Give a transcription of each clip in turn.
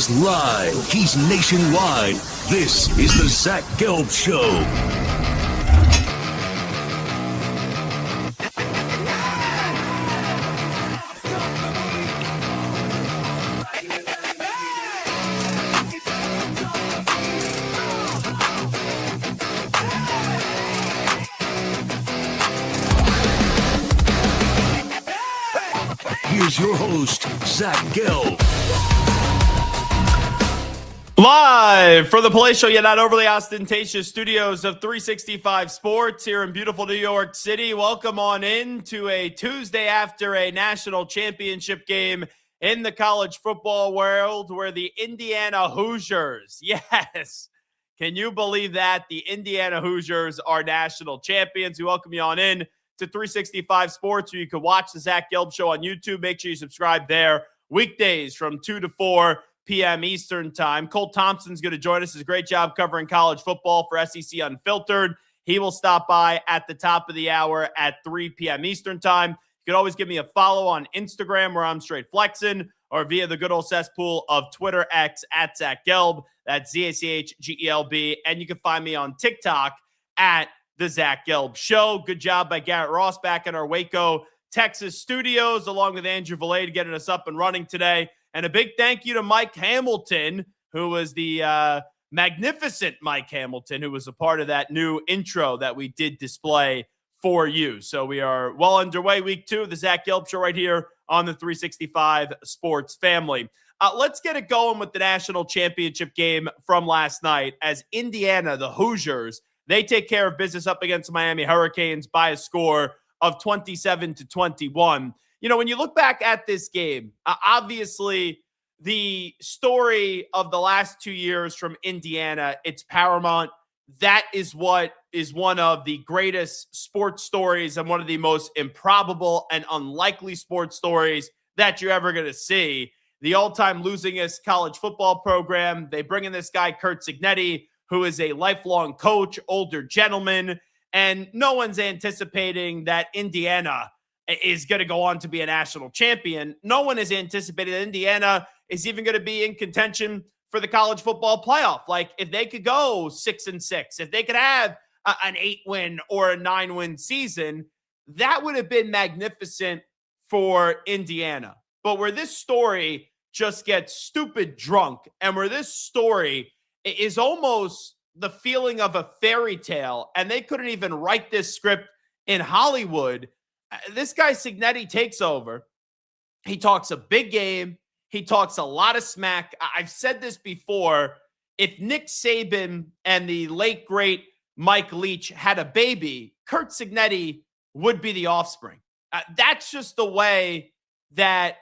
He's live. He's nationwide. This is the Zach Gelb Show. Here's your host, Zach Gelb. Live for the palatial yet not overly ostentatious studios of 365 Sports here in beautiful New York City. Welcome on in to a Tuesday after a national championship game in the college football world where the Indiana Hoosiers, yes, can you believe that? The Indiana Hoosiers are national champions. We welcome you on in to 365 Sports, where you can watch the Zach Gelb Show on YouTube. Make sure you subscribe there weekdays from 2 to 4 p.m. Eastern time. Cole Thompson's going to join us. Does a great job covering college football for SEC Unfiltered. He will stop by at the top of the hour at 3 p.m. Eastern time. You can always give me a follow on Instagram where I'm straight flexing, or via the good old cesspool of Twitter X at Zach Gelb. That's ZACHGELB. And you can find me on TikTok at the Zach Gelb Show. Good job by Garrett Ross back in our Waco, Texas studios, along with Andrew Valade getting us up and running today. And a big thank you to Mike Hamilton, who was the magnificent Mike Hamilton, who was a part of that new intro that we did display for you. So we are well underway, week 2 of the Zach Gelb Show right here on the 365 Sports family. Let's get it going with the national championship game from last night as Indiana, the Hoosiers, they take care of business up against the Miami Hurricanes by a score of 27-21. You know, when you look back at this game, obviously the story of the last 2 years from Indiana, it's paramount. That is what is one of the greatest sports stories and one of the most improbable and unlikely sports stories that you're ever going to see. The all-time losingest college football program, they bring in this guy, Curt Cignetti, who is a lifelong coach, older gentleman, and no one's anticipating that Indiana is going to go on to be a national champion. No one is anticipating that Indiana is even going to be in contention for the college football playoff. Like, if they could go 6-6, if they could have an 8-win or a 9-win season, that would have been magnificent for Indiana. But where this story just gets stupid drunk, and where this story is almost the feeling of a fairy tale, and they couldn't even write this script in Hollywood. This guy Cignetti takes over. He talks a big game. He talks a lot of smack. I've said this before. If Nick Saban and the late, great Mike Leach had a baby, Curt Cignetti would be the offspring. That's just the way that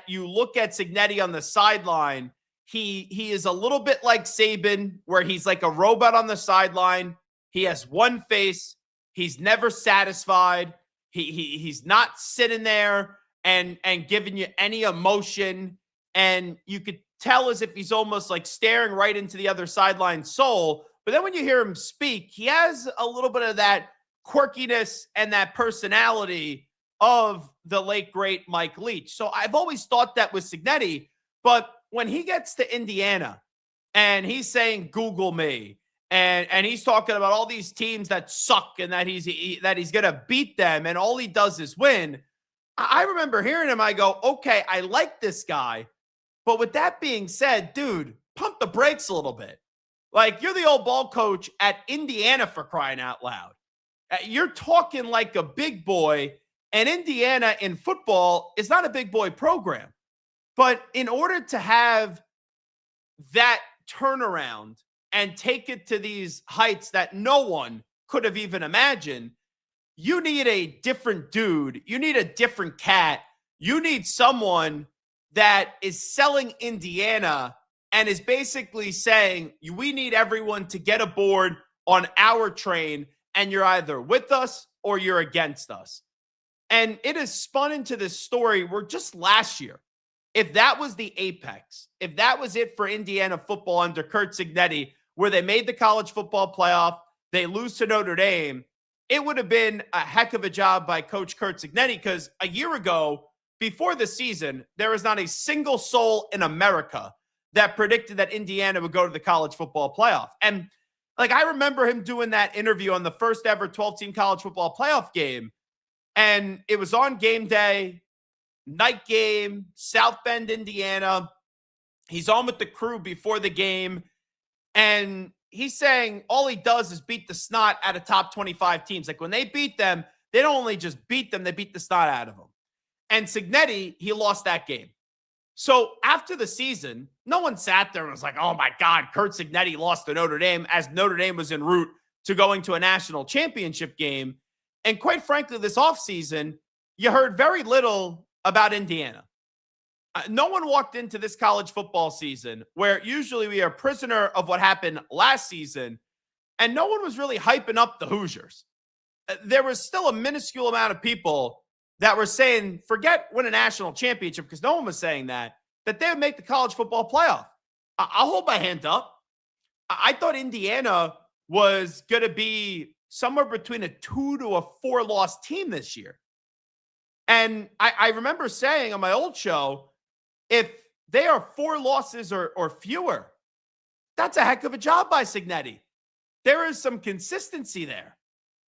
you look at Cignetti on the sideline. He is a little bit like Saban, where he's like a robot on the sideline. He has one face. He's never satisfied. He's not sitting there and giving you any emotion. And you could tell as if he's almost like staring right into the other sideline soul. But then when you hear him speak, he has a little bit of that quirkiness and that personality of the late, great Mike Leach. So I've always thought that with Cignetti. But when he gets to Indiana and he's saying, Google me, and he's talking about all these teams that suck and that he's going to beat them, and all he does is win. I remember hearing him. I go, okay, I like this guy. But with that being said, dude, pump the brakes a little bit. Like, you're the old ball coach at Indiana, for crying out loud. You're talking like a big boy, and Indiana in football is not a big boy program. But in order to have that turnaround and take it to these heights that no one could have even imagined, you need a different dude. You need a different cat. You need someone that is selling Indiana and is basically saying, we need everyone to get aboard on our train, and you're either with us or you're against us. And it has spun into this story where just last year, if that was the apex, if that was it for Indiana football under Curt Cignetti, where they made the college football playoff, they lose to Notre Dame, it would have been a heck of a job by Coach Curt Cignetti, because a year ago, before the season, there was not a single soul in America that predicted that Indiana would go to the college football playoff. And like, I remember him doing that interview on the first ever 12-team college football playoff game. And it was on game day, night game, South Bend, Indiana. He's on with the crew before the game. And he's saying all he does is beat the snot out of top 25 teams. Like, when they beat them, they don't only just beat them, they beat the snot out of them. And Cignetti, he lost that game. So after the season, no one sat there and was like, oh my God, Curt Cignetti lost to Notre Dame, as Notre Dame was en route to going to a national championship game. And quite frankly, this offseason, you heard very little about Indiana. No one walked into this college football season, where usually we are prisoner of what happened last season, and no one was really hyping up the Hoosiers. There was still a minuscule amount of people that were saying, forget win a national championship, because no one was saying that they would make the college football playoff. I'll hold my hand up. I thought Indiana was going to be somewhere between a 2 to a 4 loss team this year. And I remember saying on my old show, if they are 4 losses or fewer, that's a heck of a job by Cignetti. There is some consistency there.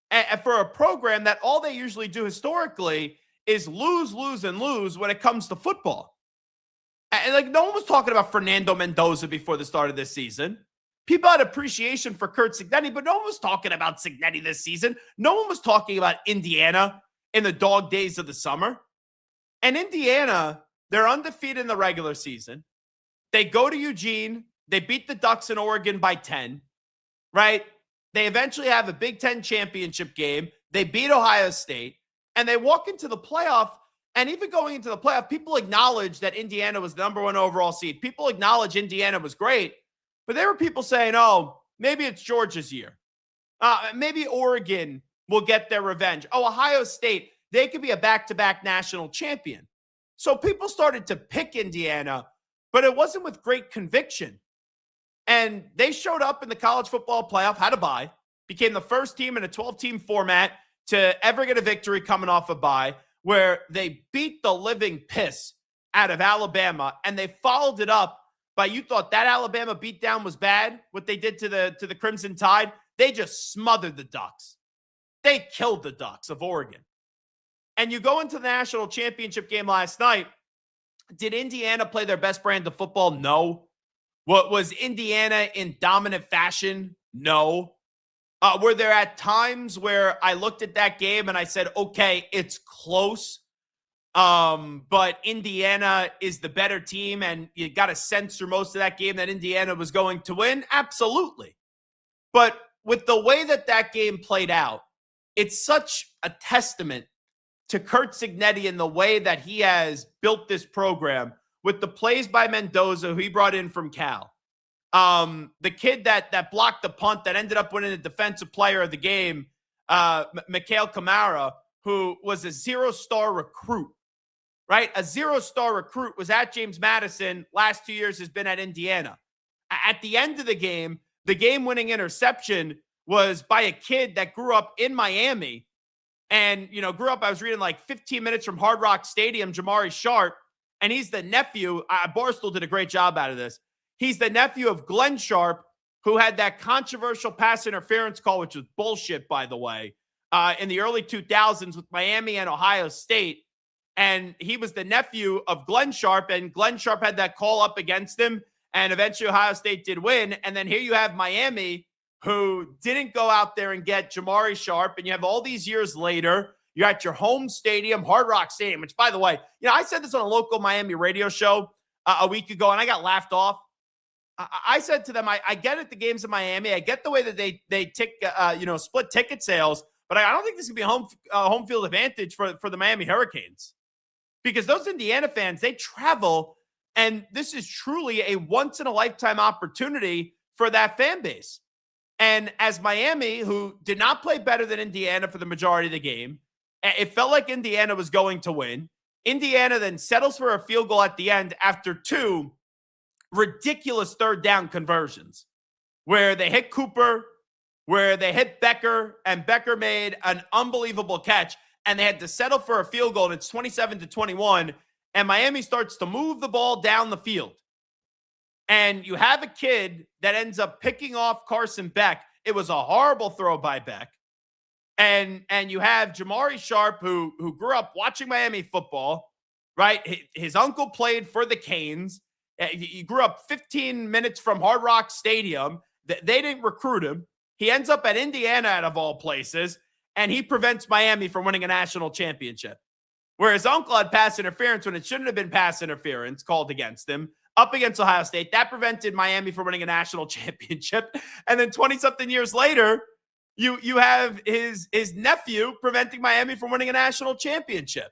And for a program that all they usually do historically is lose, lose, and lose when it comes to football. And like, no one was talking about Fernando Mendoza before the start of this season. People had appreciation for Curt Cignetti, but no one was talking about Cignetti this season. No one was talking about Indiana in the dog days of the summer. And Indiana, they're undefeated in the regular season. They go to Eugene. They beat the Ducks in Oregon by 10, right? They eventually have a Big Ten championship game. They beat Ohio State, and they walk into the playoff. And even going into the playoff, people acknowledge that Indiana was the number 1 overall seed. People acknowledge Indiana was great, but there were people saying, oh, maybe it's Georgia's year. Maybe Oregon will get their revenge. Oh, Ohio State, they could be a back-to-back national champion. So people started to pick Indiana, but it wasn't with great conviction. And they showed up in the college football playoff, had a bye, became the first team in a 12-team format to ever get a victory coming off a bye, where they beat the living piss out of Alabama, and they followed it up by, you thought that Alabama beatdown was bad, what they did to the Crimson Tide? They just smothered the Ducks. They killed the Ducks of Oregon. And you go into the national championship game last night. Did Indiana play their best brand of football? No. What was Indiana in dominant fashion? No. Were there at times where I looked at that game and I said, okay, it's close, but Indiana is the better team, and you got a sense through most of that game that Indiana was going to win? Absolutely. But with the way that game played out, it's such a testament to Curt Cignetti and the way that he has built this program, with the plays by Mendoza, who he brought in from Cal. The kid that blocked the punt that ended up winning the defensive player of the game, Mikhail Kamara, who was a 0-star recruit, right? A 0-star recruit, was at James Madison. Last 2 years has been at Indiana. At the end of the game-winning interception was by a kid that grew up in Miami and, grew up, I was reading, like 15 minutes from Hard Rock Stadium, Jamari Sharp, and he's the nephew. Barstool did a great job out of this. He's the nephew of Glenn Sharp, who had that controversial pass interference call, which was bullshit, by the way, in the early 2000s with Miami and Ohio State. And he was the nephew of Glenn Sharp, and Glenn Sharp had that call up against him, and eventually Ohio State did win. And then here you have Miami, who didn't go out there and get Jamari Sharp, and you have all these years later, you're at your home stadium, Hard Rock Stadium, which, by the way, I said this on a local Miami radio show a week ago, and I got laughed off. I said to them, I get it, the games in Miami. I get the way that they split ticket sales, but I don't think this could be a home field advantage for the Miami Hurricanes, because those Indiana fans, they travel, and this is truly a once-in-a-lifetime opportunity for that fan base. And as Miami, who did not play better than Indiana for the majority of the game, it felt like Indiana was going to win. Indiana then settles for a field goal at the end after 2 ridiculous third down conversions where they hit Cooper, where they hit Becker, and Becker made an unbelievable catch, and they had to settle for a field goal, and it's 27-21, and Miami starts to move the ball down the field. And you have a kid that ends up picking off Carson Beck. It was a horrible throw by Beck. And you have Jamari Sharp, who grew up watching Miami football, right? His uncle played for the Canes. He grew up 15 minutes from Hard Rock Stadium. They didn't recruit him. He ends up at Indiana, out of all places, and he prevents Miami from winning a national championship. Where his uncle had pass interference when it shouldn't have been pass interference called against him, up against Ohio State. That prevented Miami from winning a national championship. And then 20-something years later, you have his nephew preventing Miami from winning a national championship.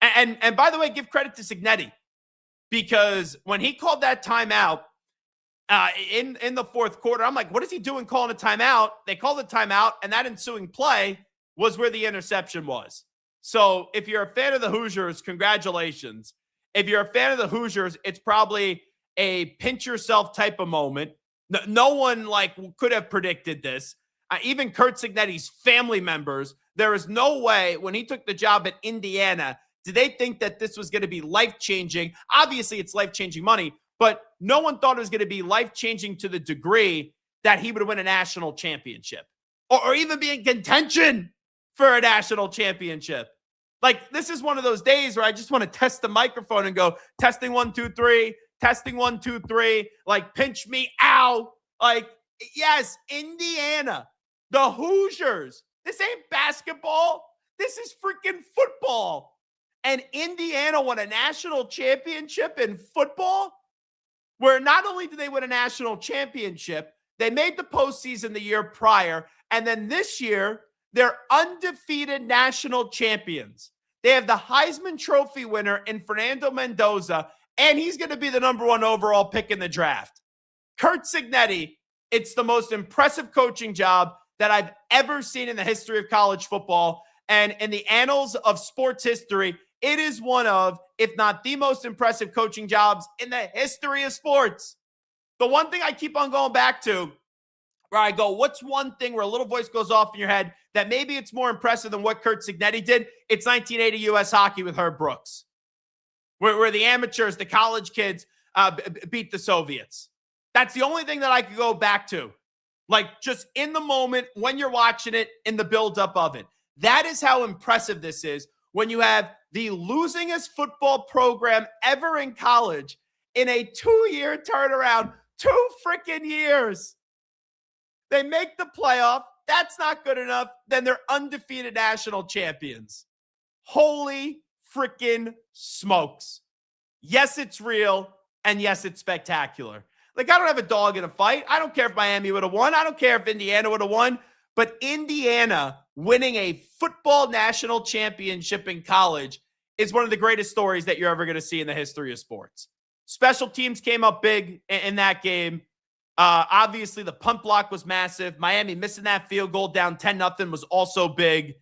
And by the way, give credit to Cignetti, because when he called that timeout in the fourth quarter, I'm like, what is he doing calling a timeout? They called a timeout, and that ensuing play was where the interception was. So if you're a fan of the Hoosiers, congratulations. If you're a fan of the Hoosiers, it's probably a pinch yourself type of moment. No one could have predicted this. Even Curt Cignetti's family members, there is no way when he took the job at Indiana, did they think that this was going to be life-changing? Obviously, it's life-changing money, but no one thought it was going to be life-changing to the degree that he would win a national championship or even be in contention for a national championship. This is one of those days where I just want to test the microphone and go, testing 1, 2, 3, testing 1, 2, 3, pinch me, ow. Yes, Indiana, the Hoosiers. This ain't basketball. This is freaking football. And Indiana won a national championship in football, where not only did they win a national championship, they made the postseason the year prior, and then this year, they're undefeated national champions. They have the Heisman Trophy winner in Fernando Mendoza, and he's going to be the number 1 overall pick in the draft. Curt Cignetti, it's the most impressive coaching job that I've ever seen in the history of college football. And in the annals of sports history, it is one of, if not the most impressive coaching jobs in the history of sports. The one thing I keep on going back to, where I go, what's one thing where a little voice goes off in your head that maybe it's more impressive than what Curt Cignetti did? It's 1980 U.S. hockey with Herb Brooks, where the amateurs, the college kids, beat the Soviets. That's the only thing that I could go back to. Just in the moment, when you're watching it, in the buildup of it. That is how impressive this is when you have the losingest football program ever in college in a 2-year turnaround. 2 freaking years. They make the playoff. That's not good enough. Then they're undefeated national champions. Holy freaking smokes. Yes, it's real. And yes, it's spectacular. I don't have a dog in a fight. I don't care if Miami would have won. I don't care if Indiana would have won. But Indiana winning a football national championship in college is one of the greatest stories that you're ever going to see in the history of sports. Special teams came up big in that game. Obviously, the punt block was massive. Miami missing that field goal down 10-0 was also big.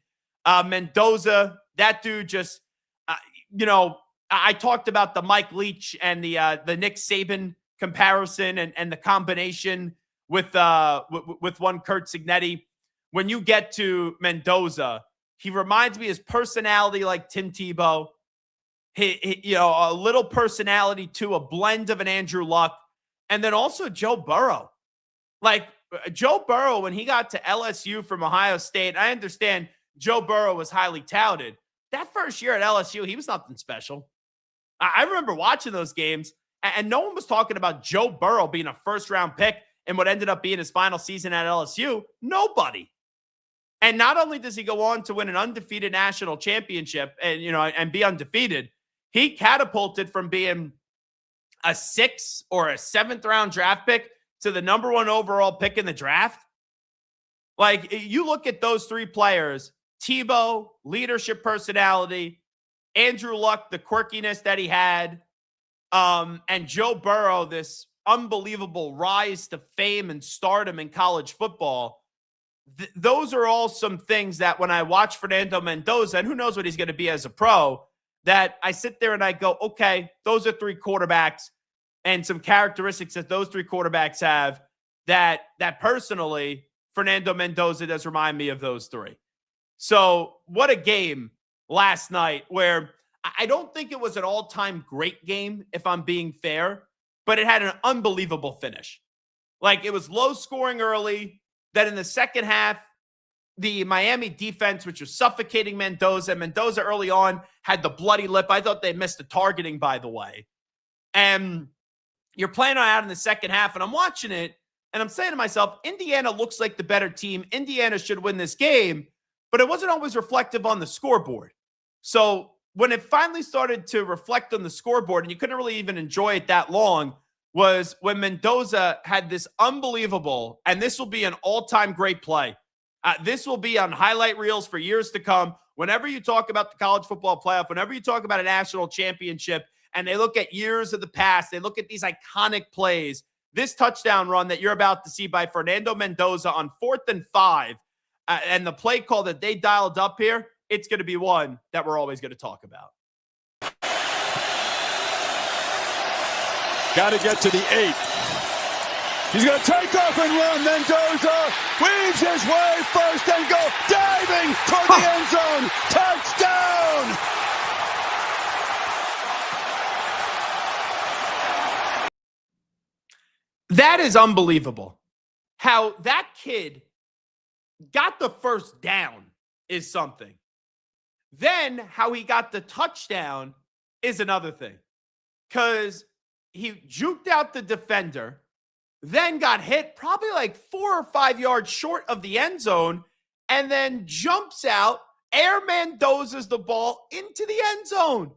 Mendoza, that dude just, I talked about the Mike Leach and the Nick Saban comparison and the combination with one Curt Cignetti. When you get to Mendoza, he reminds me his personality like Tim Tebow. A little personality too, a blend of an Andrew Luck. And then also Joe Burrow. Joe Burrow, when he got to LSU from Ohio State, I understand Joe Burrow was highly touted. That first year at LSU, he was nothing special. I remember watching those games, and no one was talking about Joe Burrow being a first-round pick and what ended up being his final season at LSU. Nobody. And not only does he go on to win an undefeated national championship and be undefeated, he catapulted from being a 6th or a 7th round draft pick to the number 1 overall pick in the draft. You look at those 3 players, Tebow, leadership personality, Andrew Luck, the quirkiness that he had, and Joe Burrow, this unbelievable rise to fame and stardom in college football. Those are all some things that when I watch Fernando Mendoza, and who knows what he's going to be as a pro, that I sit there and I go, okay, those are 3 quarterbacks and some characteristics that those 3 quarterbacks have that personally, Fernando Mendoza does remind me of those 3. So what a game last night, where I don't think it was an all-time great game, if I'm being fair, but it had an unbelievable finish. Like, it was low scoring early. Then in the second half, the Miami defense, which was suffocating Mendoza. Mendoza early on had the bloody lip. I thought they missed the targeting, by the way. And you're playing out in the second half, and I'm watching it, and I'm saying to myself, Indiana looks like the better team. Indiana should win this game, but it wasn't always reflective on the scoreboard. So when it finally started to reflect on the scoreboard, and you couldn't really even enjoy it that long, was when Mendoza had this unbelievable, and this will be an all-time great play. This will be on highlight reels for years to come. Whenever you talk about the college football playoff, whenever you talk about a national championship, and they look at years of the past, they look at these iconic plays, this touchdown run that you're about to see by Fernando Mendoza on 4th and 5, and the play call that they dialed up here, it's going to be one that we're always going to talk about. Got to get to the 8. He's going to take off and run. Mendoza weaves his way first and goal. Diving toward the end zone. Touchdown! That is unbelievable. How that kid got the first down is something. Then how he got the touchdown is another thing. Because he juked out the defender, then got hit probably like 4 or 5 yards short of the end zone, and then jumps out, Air Mendozas the ball into the end zone.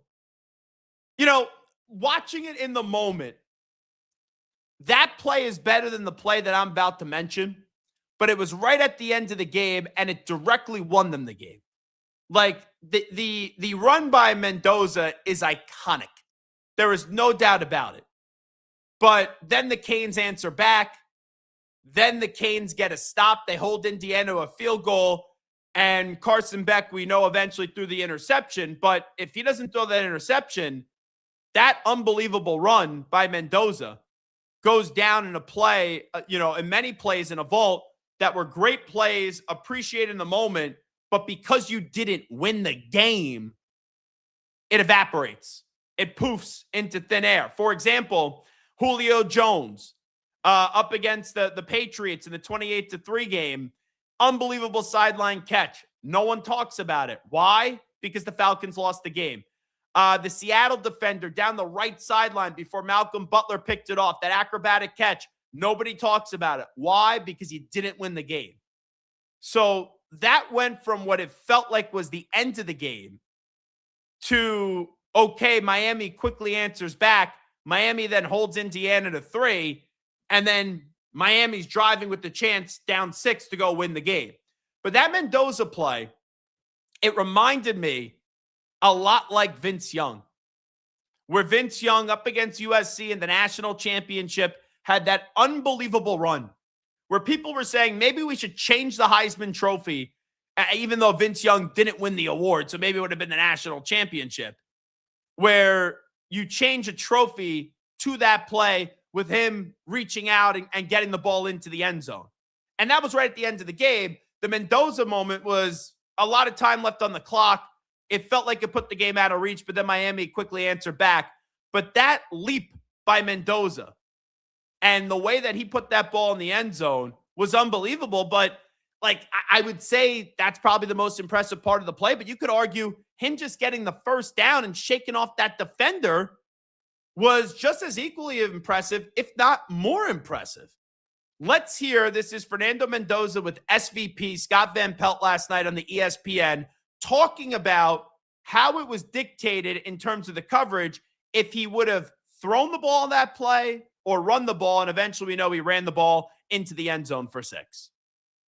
You know, watching it in the moment, that play is better than the play that I'm about to mention, but it was right at the end of the game, and it directly won them the game. Like, the run by Mendoza is iconic. There is no doubt about it. But then the Canes answer back. Then the Canes get a stop. They hold Indiana a field goal. And Carson Beck, we know, eventually threw the interception. But if he doesn't throw that interception, that unbelievable run by Mendoza goes down in a play, in many plays in a vault that were great plays, appreciated in the moment. But because you didn't win the game, it evaporates. It poofs into thin air. For example, Julio Jones up against the Patriots in the 28-3 game. Unbelievable sideline catch. No one talks about it. Why? Because the Falcons lost the game. The Seattle defender down the right sideline before Malcolm Butler picked it off. That acrobatic catch. Nobody talks about it. Why? Because you didn't win the game. So that went from what it felt like was the end of the game to, okay, Miami quickly answers back. Miami then holds Indiana to 3, and then Miami's driving with the chance down 6 to go win the game. But that Mendoza play, it reminded me a lot like Vince Young, where Vince Young up against USC in the national championship had that unbelievable run where people were saying maybe we should change the Heisman Trophy, even though Vince Young didn't win the award, so maybe it would have been the national championship, where you change a trophy to that play with him reaching out and getting the ball into the end zone. And that was right at the end of the game. The Mendoza moment was a lot of time left on the clock. It felt like it put the game out of reach, but then Miami quickly answered back. But that leap by Mendoza and the way that he put that ball in the end zone was unbelievable. But like, I would say that's probably the most impressive part of the play. But you could argue him just getting the first down and shaking off that defender was just as equally impressive, if not more impressive. Let's hear, this is Fernando Mendoza with SVP Scott Van Pelt last night on the ESPN, talking about how it was dictated in terms of the coverage if he would have thrown the ball on that play or run the ball, and eventually we know he ran the ball into the end zone for 6.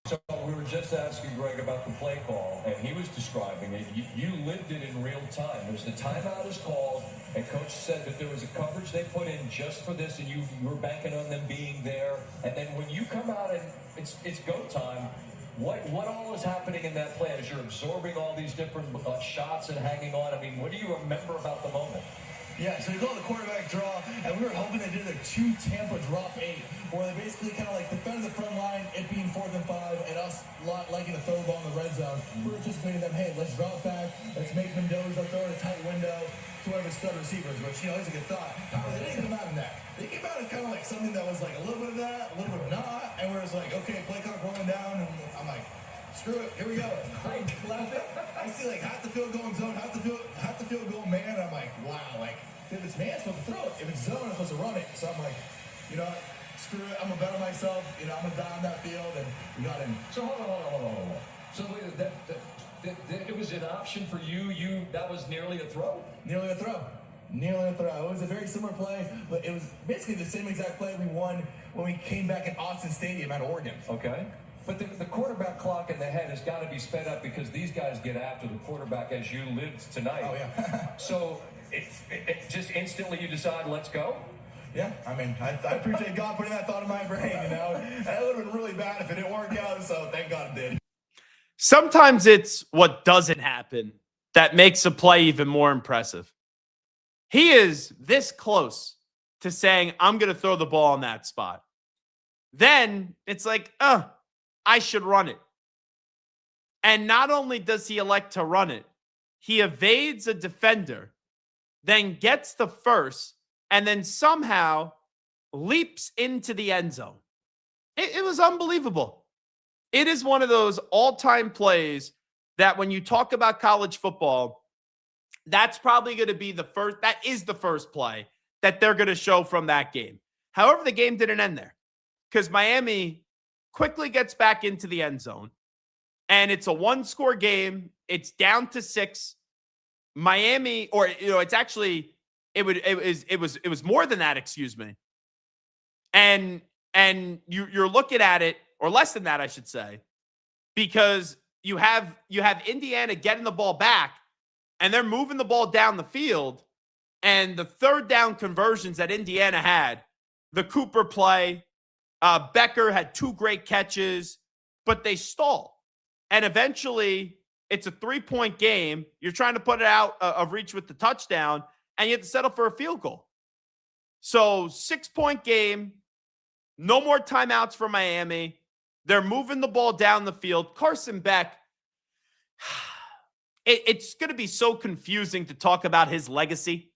So we were just asking Greg about the play call, and he was describing it. You lived it in real time. There's the timeout is called, and Coach said that there was a coverage they put in just for this, and you were banking on them being there. And then when you come out and it's go time, what all is happening in that play as you're absorbing all these different shots and hanging on? I mean, what do you remember about the moment? Yeah, so they called the quarterback draw, and we were hoping they did a 2 Tampa drop 8, where they basically kind of like defended the front line, it being 4th and 5, and us liking to throw the ball in the red zone. We were anticipating them, hey, let's drop back, let's make Mendoza throw in a tight window. to one of his stud receivers, which, you know, is a good thought. However, they didn't come out in that. They came out as kind of like something that was like a little bit of that, a little bit of not, and we're just like, okay, play clock rolling down, and I'm like, screw it, here we go. I see like half the field going zone, half the field going man, and I'm like, wow, like, if it's man, I'm supposed to throw it. If it's zone, I'm supposed to run it. So I'm like, you know what? Screw it, I'm gonna bet on myself, you know, I'm gonna die on that field, and we got in. So hold on. So that it was an option for you, that was nearly a throw? Nearly a throw. It was a very similar play, but it was basically the same exact play we won when we came back at Austin Stadium out of Oregon. Okay. But the quarterback clock in the head has got to be sped up because these guys get after the quarterback as you lived tonight. Oh, yeah. So it just instantly you decide, let's go? Yeah, I mean, I appreciate God putting that thought in my brain, you know. That would have been really bad if it didn't work out, so thank God it did. Sometimes it's what doesn't happen that makes a play even more impressive. He is this close to saying, I'm going to throw the ball in that spot. Then it's like, I should run it. And not only does he elect to run it, he evades a defender, then gets the first, and then somehow leaps into the end zone. It was unbelievable. It is one of those all-time plays that when you talk about college football, that's probably going to be the first, that is the first play that they're going to show from that game. However, the game didn't end there because Miami quickly gets back into the end zone, and it's a one-score game. It's down to 6. Miami, or it's actually it was more than that. Excuse me. And you're looking at it, or less than that, I should say, because you have Indiana getting the ball back, and they're moving the ball down the field, and the third down conversions that Indiana had, the Cooper play. Becker had 2 great catches, but they stall. And eventually, it's a 3-point game. You're trying to put it out of reach with the touchdown, and you have to settle for a field goal. So 6-point game, no more timeouts for Miami. They're moving the ball down the field. Carson Beck, it's going to be so confusing to talk about his legacy.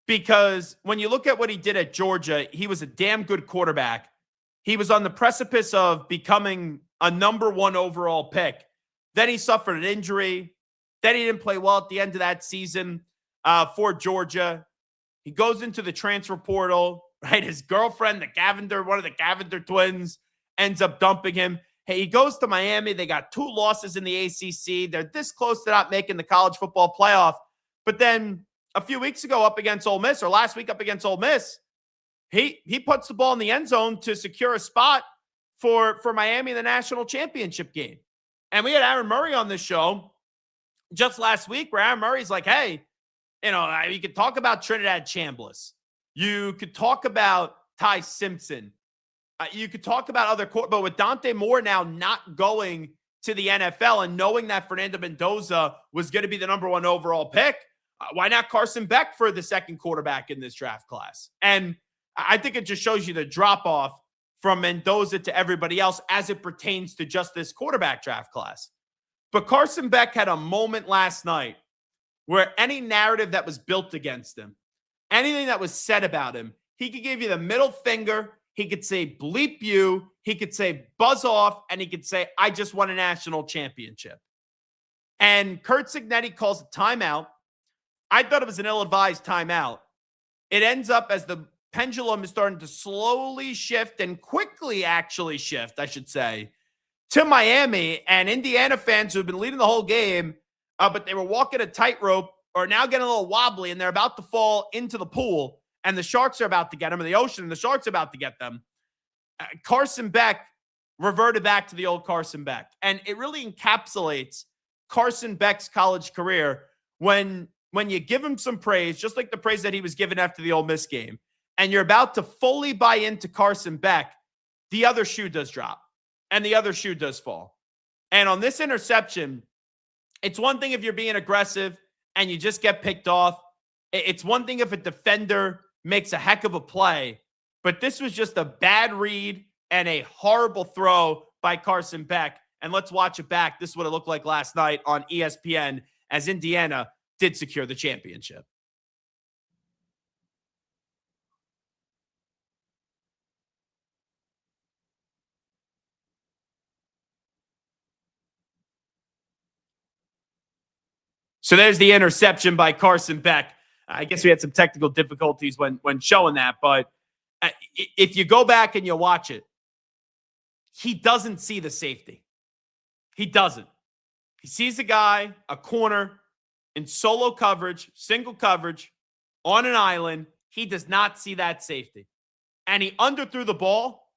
Because when you look at what he did at Georgia, he was a damn good quarterback. He was on the precipice of becoming a number 1 overall pick. Then he suffered an injury. Then he didn't play well at the end of that season for Georgia. He goes into the transfer portal, right? His girlfriend, one of the Gavender twins, ends up dumping him. Hey, he goes to Miami. They got 2 losses in the ACC. They're this close to not making the college football playoff. But then a few weeks ago up against Ole Miss, or last week up against Ole Miss, he puts the ball in the end zone to secure a spot for Miami in the national championship game. And we had Aaron Murray on this show just last week where Aaron Murray's like, hey, you could talk about Trinidad Chambliss. You could talk about Ty Simpson. You could talk about other but with Dante Moore now not going to the NFL and knowing that Fernando Mendoza was going to be the number 1 overall pick, why not Carson Beck for the second quarterback in this draft class? And I think it just shows you the drop-off from Mendoza to everybody else as it pertains to just this quarterback draft class. But Carson Beck had a moment last night where any narrative that was built against him, anything that was said about him, he could give you the middle finger, he could say bleep you, he could say buzz off, and he could say, I just won a national championship. And Curt Cignetti calls a timeout. I thought it was an ill-advised timeout. It ends up as the pendulum is starting to slowly shift and quickly actually shift, I should say, to Miami. And Indiana fans who have been leading the whole game, but they were walking a tightrope, are now getting a little wobbly, and they're about to fall into the pool, and the Sharks are about to get them, in the ocean, and the Sharks are about to get them. Carson Beck reverted back to the old Carson Beck. And it really encapsulates Carson Beck's college career when you give him some praise, just like the praise that he was given after the Ole Miss game, and you're about to fully buy into Carson Beck, the other shoe does drop, and the other shoe does fall. And on this interception, it's one thing if you're being aggressive and you just get picked off. It's one thing if a defender makes a heck of a play, but this was just a bad read and a horrible throw by Carson Beck. And let's watch it back. This is what it looked like last night on ESPN as Indiana did secure the championship. So there's the interception by Carson Beck. I guess we had some technical difficulties when showing that, but if you go back and you watch it, he doesn't see the safety. He doesn't. He sees a guy, a corner, in solo coverage, single coverage, on an island. He does not see that safety. And he underthrew the ball.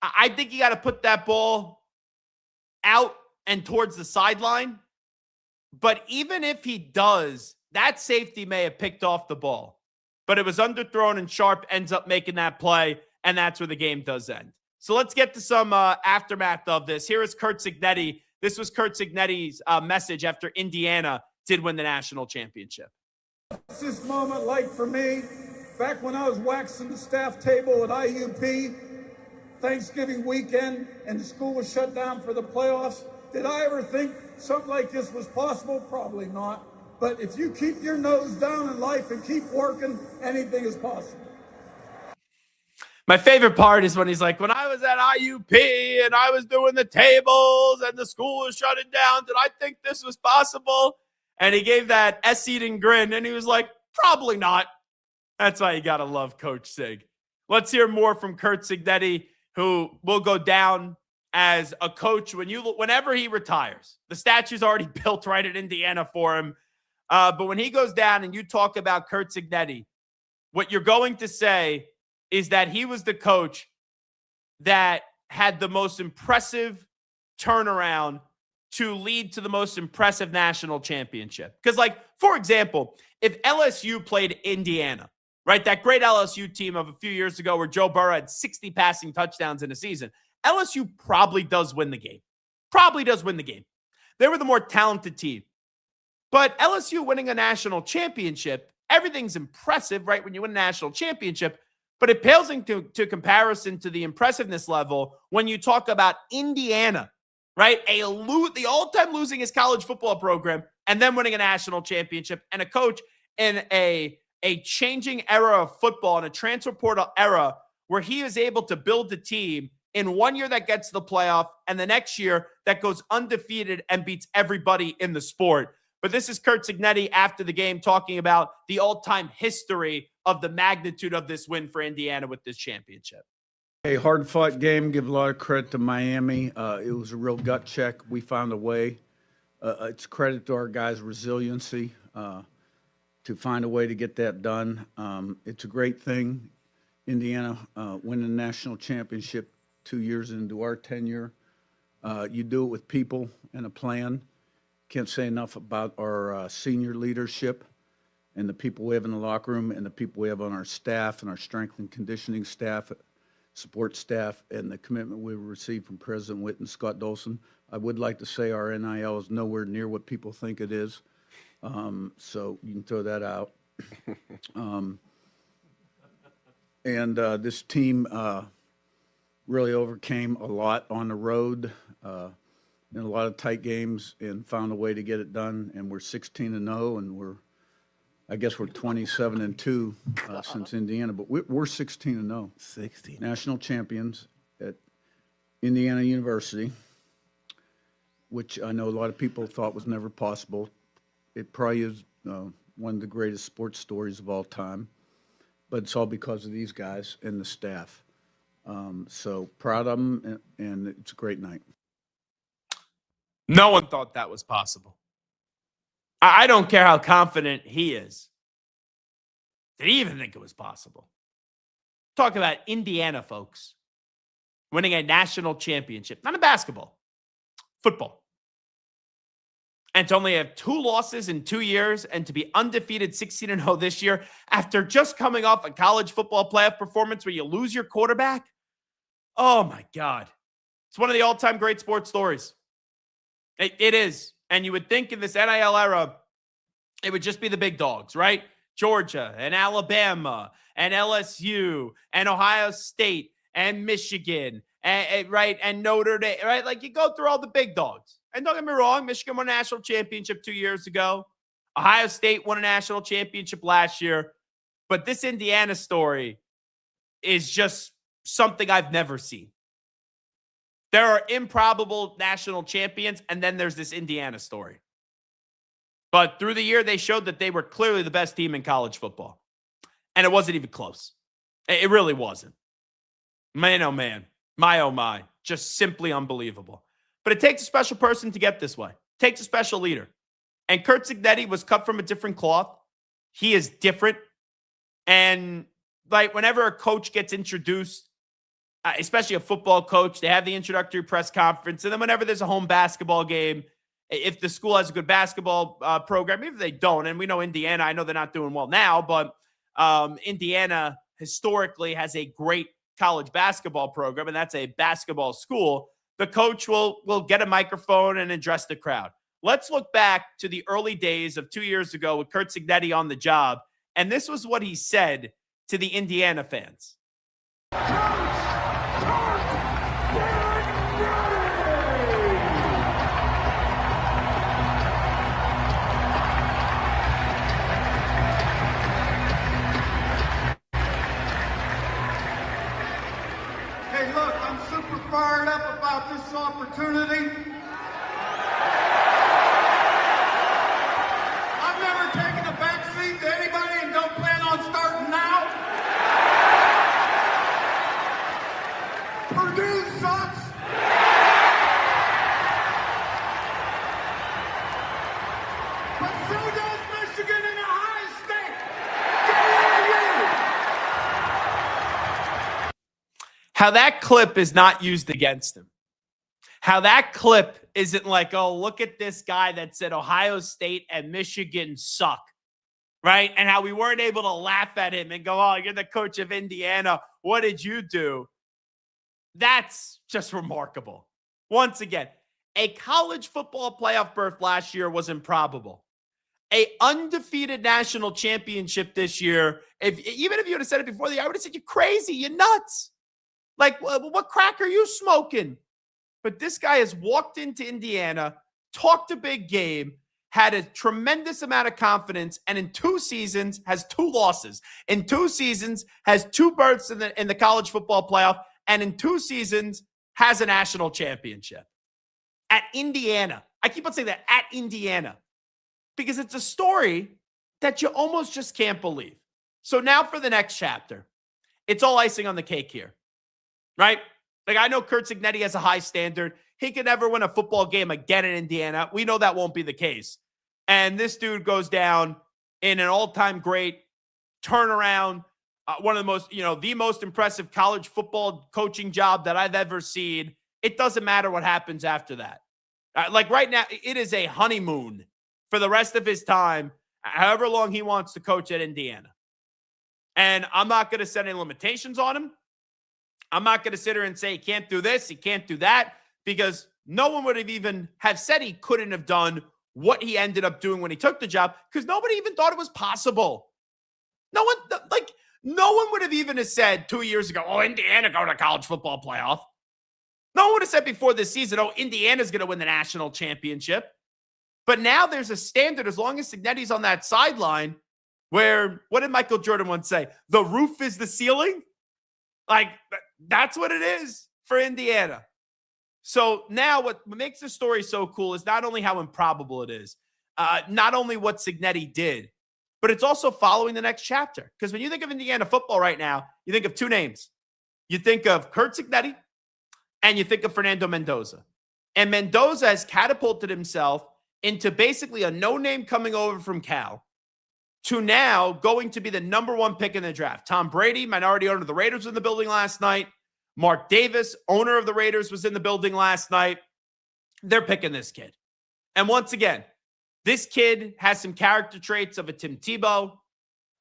I think you got to put that ball out and towards the sideline. But even if he does, that safety may have picked off the ball. But it was underthrown, and Sharp ends up making that play, and that's where the game does end. So let's get to some aftermath of this. Here is Curt Cignetti. This was Curt Cignetti's message after Indiana did win the national championship. What's this moment like for me? Back when I was waxing the staff table at IUP, Thanksgiving weekend, and the school was shut down for the playoffs, did I ever think something like this was possible? Probably not. But if you keep your nose down in life and keep working, anything is possible. My favorite part is when he's like, when I was at IUP and I was doing the tables and the school was shutting down, did I think this was possible? And he gave that S-eating grin, and he was like, probably not. That's why you got to love Coach Sig. Let's hear more from Curt Cignetti, who will go down as a coach whenever he retires. The statue's already built right at Indiana for him. But when he goes down and you talk about Curt Cignetti, what you're going to say is that he was the coach that had the most impressive turnaround to lead to the most impressive national championship. Because, like, for example, if LSU played Indiana, right, that great LSU team of a few years ago where Joe Burrow had 60 passing touchdowns in a season, LSU probably does win the game. Probably does win the game. They were the more talented team. But LSU winning a national championship, everything's impressive, right, when you win a national championship, but it pales into comparison to the impressiveness level when you talk about Indiana, right, the all-time losingest college football program, and then winning a national championship, and a coach in a changing era of football, in a transfer portal era, where he is able to build a team in 1 year that gets to the playoff and the next year that goes undefeated and beats everybody in the sport. But this is Curt Cignetti after the game talking about the all-time history of the magnitude of this win for Indiana with this championship. A hard-fought game. Give a lot of credit to Miami. It was a real gut check. We found a way. It's credit to our guys' resiliency to find a way to get that done. It's a great thing. Indiana winning the national championship 2 years into our tenure. You do it with people and a plan. Can't say enough about our senior leadership and the people we have in the locker room and the people we have on our staff and our strength and conditioning staff, support staff, and the commitment we received from President Witt and Scott Dolson. I would like to say our NIL is nowhere near what people think it is, so you can throw that out. This team really overcame a lot on the road in a lot of tight games and found a way to get it done. And we're 16-0, and I guess we're 27-2 since Indiana, but we're 16-0. 16 national champions at Indiana University, which I know a lot of people thought was never possible. It probably is one of the greatest sports stories of all time, but it's all because of these guys and the staff. So proud of them, and it's a great night. No one thought that was possible. I don't care how confident he is. Did he even think it was possible? Talk about Indiana, folks, winning a national championship, not in basketball, football. And to only have 2 losses in 2 years and to be undefeated 16-0 this year after just coming off a college football playoff performance where you lose your quarterback. Oh, my God. It's one of the all-time great sports stories. It is. And you would think in this NIL era, it would just be the big dogs, right? Georgia and Alabama and LSU and Ohio State and Michigan, right? And Notre Dame, right? Like, you go through all the big dogs. And don't get me wrong, Michigan won a national championship 2 years ago. Ohio State won a national championship last year, but this Indiana story is just something I've never seen. There are improbable national champions, and then there's this Indiana story. But through the year, they showed that they were clearly the best team in college football. And it wasn't even close. It really wasn't. Man, oh man. My, oh my. Just simply unbelievable. But it takes a special person to get this way. It takes a special leader. And Curt Cignetti was cut from a different cloth. He is different. And like whenever a coach gets introduced, especially a football coach, they have the introductory press conference. And then whenever there's a home basketball game, if the school has a good basketball program, even if they don't, and we know Indiana, I know they're not doing well now, but Indiana historically has a great college basketball program, and that's a basketball school. The coach will get a microphone and address the crowd. Let's look back to the early days of 2 years ago with Curt Cignetti on the job, and this was what he said to the Indiana fans. Hey, look, I'm super fired up about this opportunity. I've never taken a back seat to anybody and don't plan on starting now. Purdue sucks. But so does Michigan and Ohio State. Go you! How that clip is not used against him. How that clip isn't like, oh, look at this guy that said Ohio State and Michigan suck, right? And how we weren't able to laugh at him and go, oh, you're the coach of Indiana. What did you do? That's just remarkable. Once again, a college football playoff berth last year was improbable. A undefeated national championship this year, even if you would have said it before the year, I would have said, you're crazy, you're nuts. Like, what crack are you smoking? But this guy has walked into Indiana, talked a big game, had a tremendous amount of confidence, and in 2 seasons has 2 losses. In 2 seasons has 2 berths in the college football playoff, and in 2 seasons has a national championship. At Indiana. I keep on saying that, at Indiana. Because it's a story that you almost just can't believe. So now for the next chapter. It's all icing on the cake here. Right? Like, I know Curt Cignetti has a high standard. He could never win a football game again in Indiana. We know that won't be the case. And this dude goes down in an all-time great turnaround, one of the most, the most impressive college football coaching job that I've ever seen. It doesn't matter what happens after that. Like right now, it is a honeymoon for the rest of his time, however long he wants to coach at Indiana. And I'm not going to set any limitations on him. I'm not going to sit here and say he can't do this, he can't do that, because no one would have even have said he couldn't have done what he ended up doing when he took the job, because nobody even thought it was possible. No one would have even said 2 years ago, oh, Indiana go to college football playoff. No one would have said before this season, oh, Indiana's going to win the national championship. But now there's a standard, as long as Cignetti's on that sideline, where, what did Michael Jordan once say? The roof is the ceiling? Like, that's what it is for Indiana. So now what makes this story so cool is not only how improbable it is, not only what Cignetti did, but it's also following the next chapter. Because when you think of Indiana football right now, you think of 2 names. You think of Curt Cignetti and you think of Fernando Mendoza. And Mendoza has catapulted himself into basically a no-name coming over from Cal to now going to be the #1 pick in the draft. Tom Brady, minority owner of the Raiders, was in the building last night. Mark Davis, owner of the Raiders, was in the building last night. They're picking this kid. And once again, this kid has some character traits of a Tim Tebow,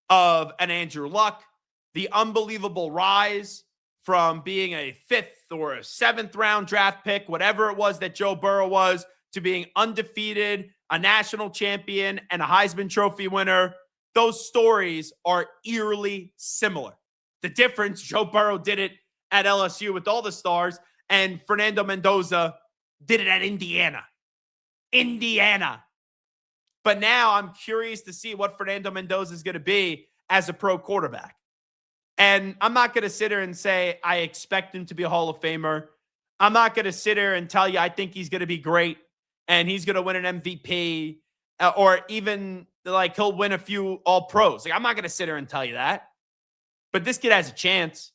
of an Andrew Luck, the unbelievable rise from being a 5th or a 7th round draft pick, whatever it was that Joe Burrow was, to being undefeated, a national champion, and a Heisman Trophy winner. Those stories are eerily similar. The difference, Joe Burrow did it at LSU with all the stars, and Fernando Mendoza did it at Indiana. Indiana. But now I'm curious to see what Fernando Mendoza is going to be as a pro quarterback. And I'm not going to sit here and say I expect him to be a Hall of Famer. I'm not going to sit here and tell you I think he's going to be great and he's going to win an MVP or even like he'll win a few All Pros. Like, I'm not going to sit here and tell you that. But this kid has a chance.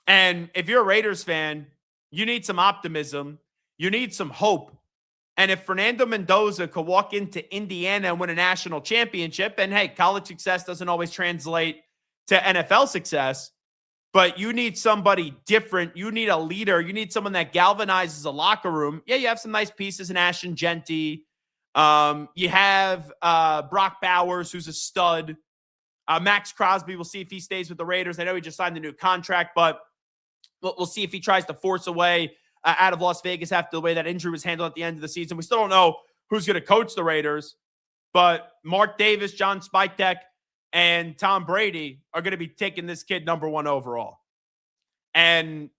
And if you're a Raiders fan, you need some optimism. You need some hope. And if Fernando Mendoza could walk into Indiana and win a national championship, and hey, college success doesn't always translate to NFL success, but you need somebody different. You need a leader. You need someone that galvanizes a locker room. Yeah, you have some nice pieces in Ashton Genty. You have Brock Bowers, who's a stud. Max Crosby, we'll see if he stays with the Raiders. I know he just signed a new contract, but we'll see if he tries to force a way out of Las Vegas after the way that injury was handled at the end of the season. We still don't know who's going to coach the Raiders, but Mark Davis, John Spytek, and Tom Brady are going to be taking this kid #1 overall. And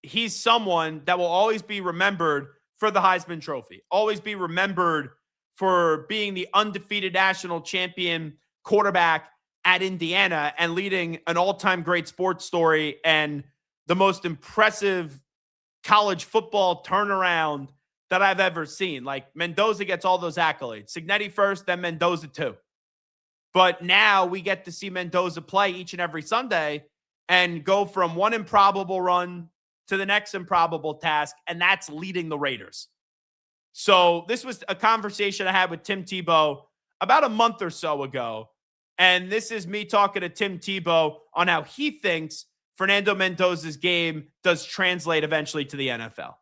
he's someone that will always be remembered for the Heisman Trophy, always be remembered for being the undefeated national champion quarterback at Indiana and leading an all-time great sports story and the most impressive college football turnaround that I've ever seen. Like, Mendoza gets all those accolades. Cignetti first, then Mendoza too. But now we get to see Mendoza play each and every Sunday and go from one improbable run to the next improbable task, and that's leading the Raiders. So this was a conversation I had with Tim Tebow about a month or so ago, and this is me talking to Tim Tebow on how he thinks Fernando Mendoza's game does translate eventually to the NFL.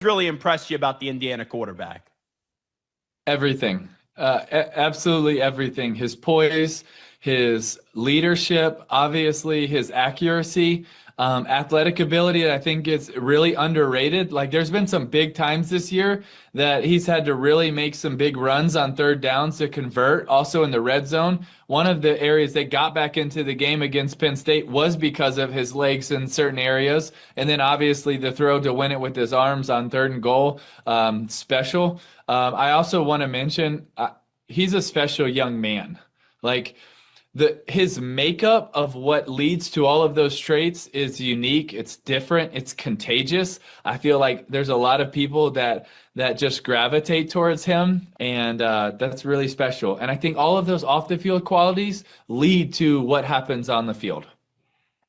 Really impressed you about the Indiana quarterback? Everything. Absolutely everything. His poise, his leadership, obviously his accuracy, athletic ability, I think is really underrated. Like, there's been some big times this year that he's had to really make some big runs on third downs to convert. Also in the red zone, one of the areas that got back into the game against Penn State was because of his legs in certain areas. And then obviously the throw to win it with his arms on 3rd and goal, special. I also want to mention he's a special young man. Like, his makeup of what leads to all of those traits is unique. It's different. It's contagious. I feel like there's a lot of people that just gravitate towards him, and that's really special. And I think all of those off the field qualities lead to what happens on the field.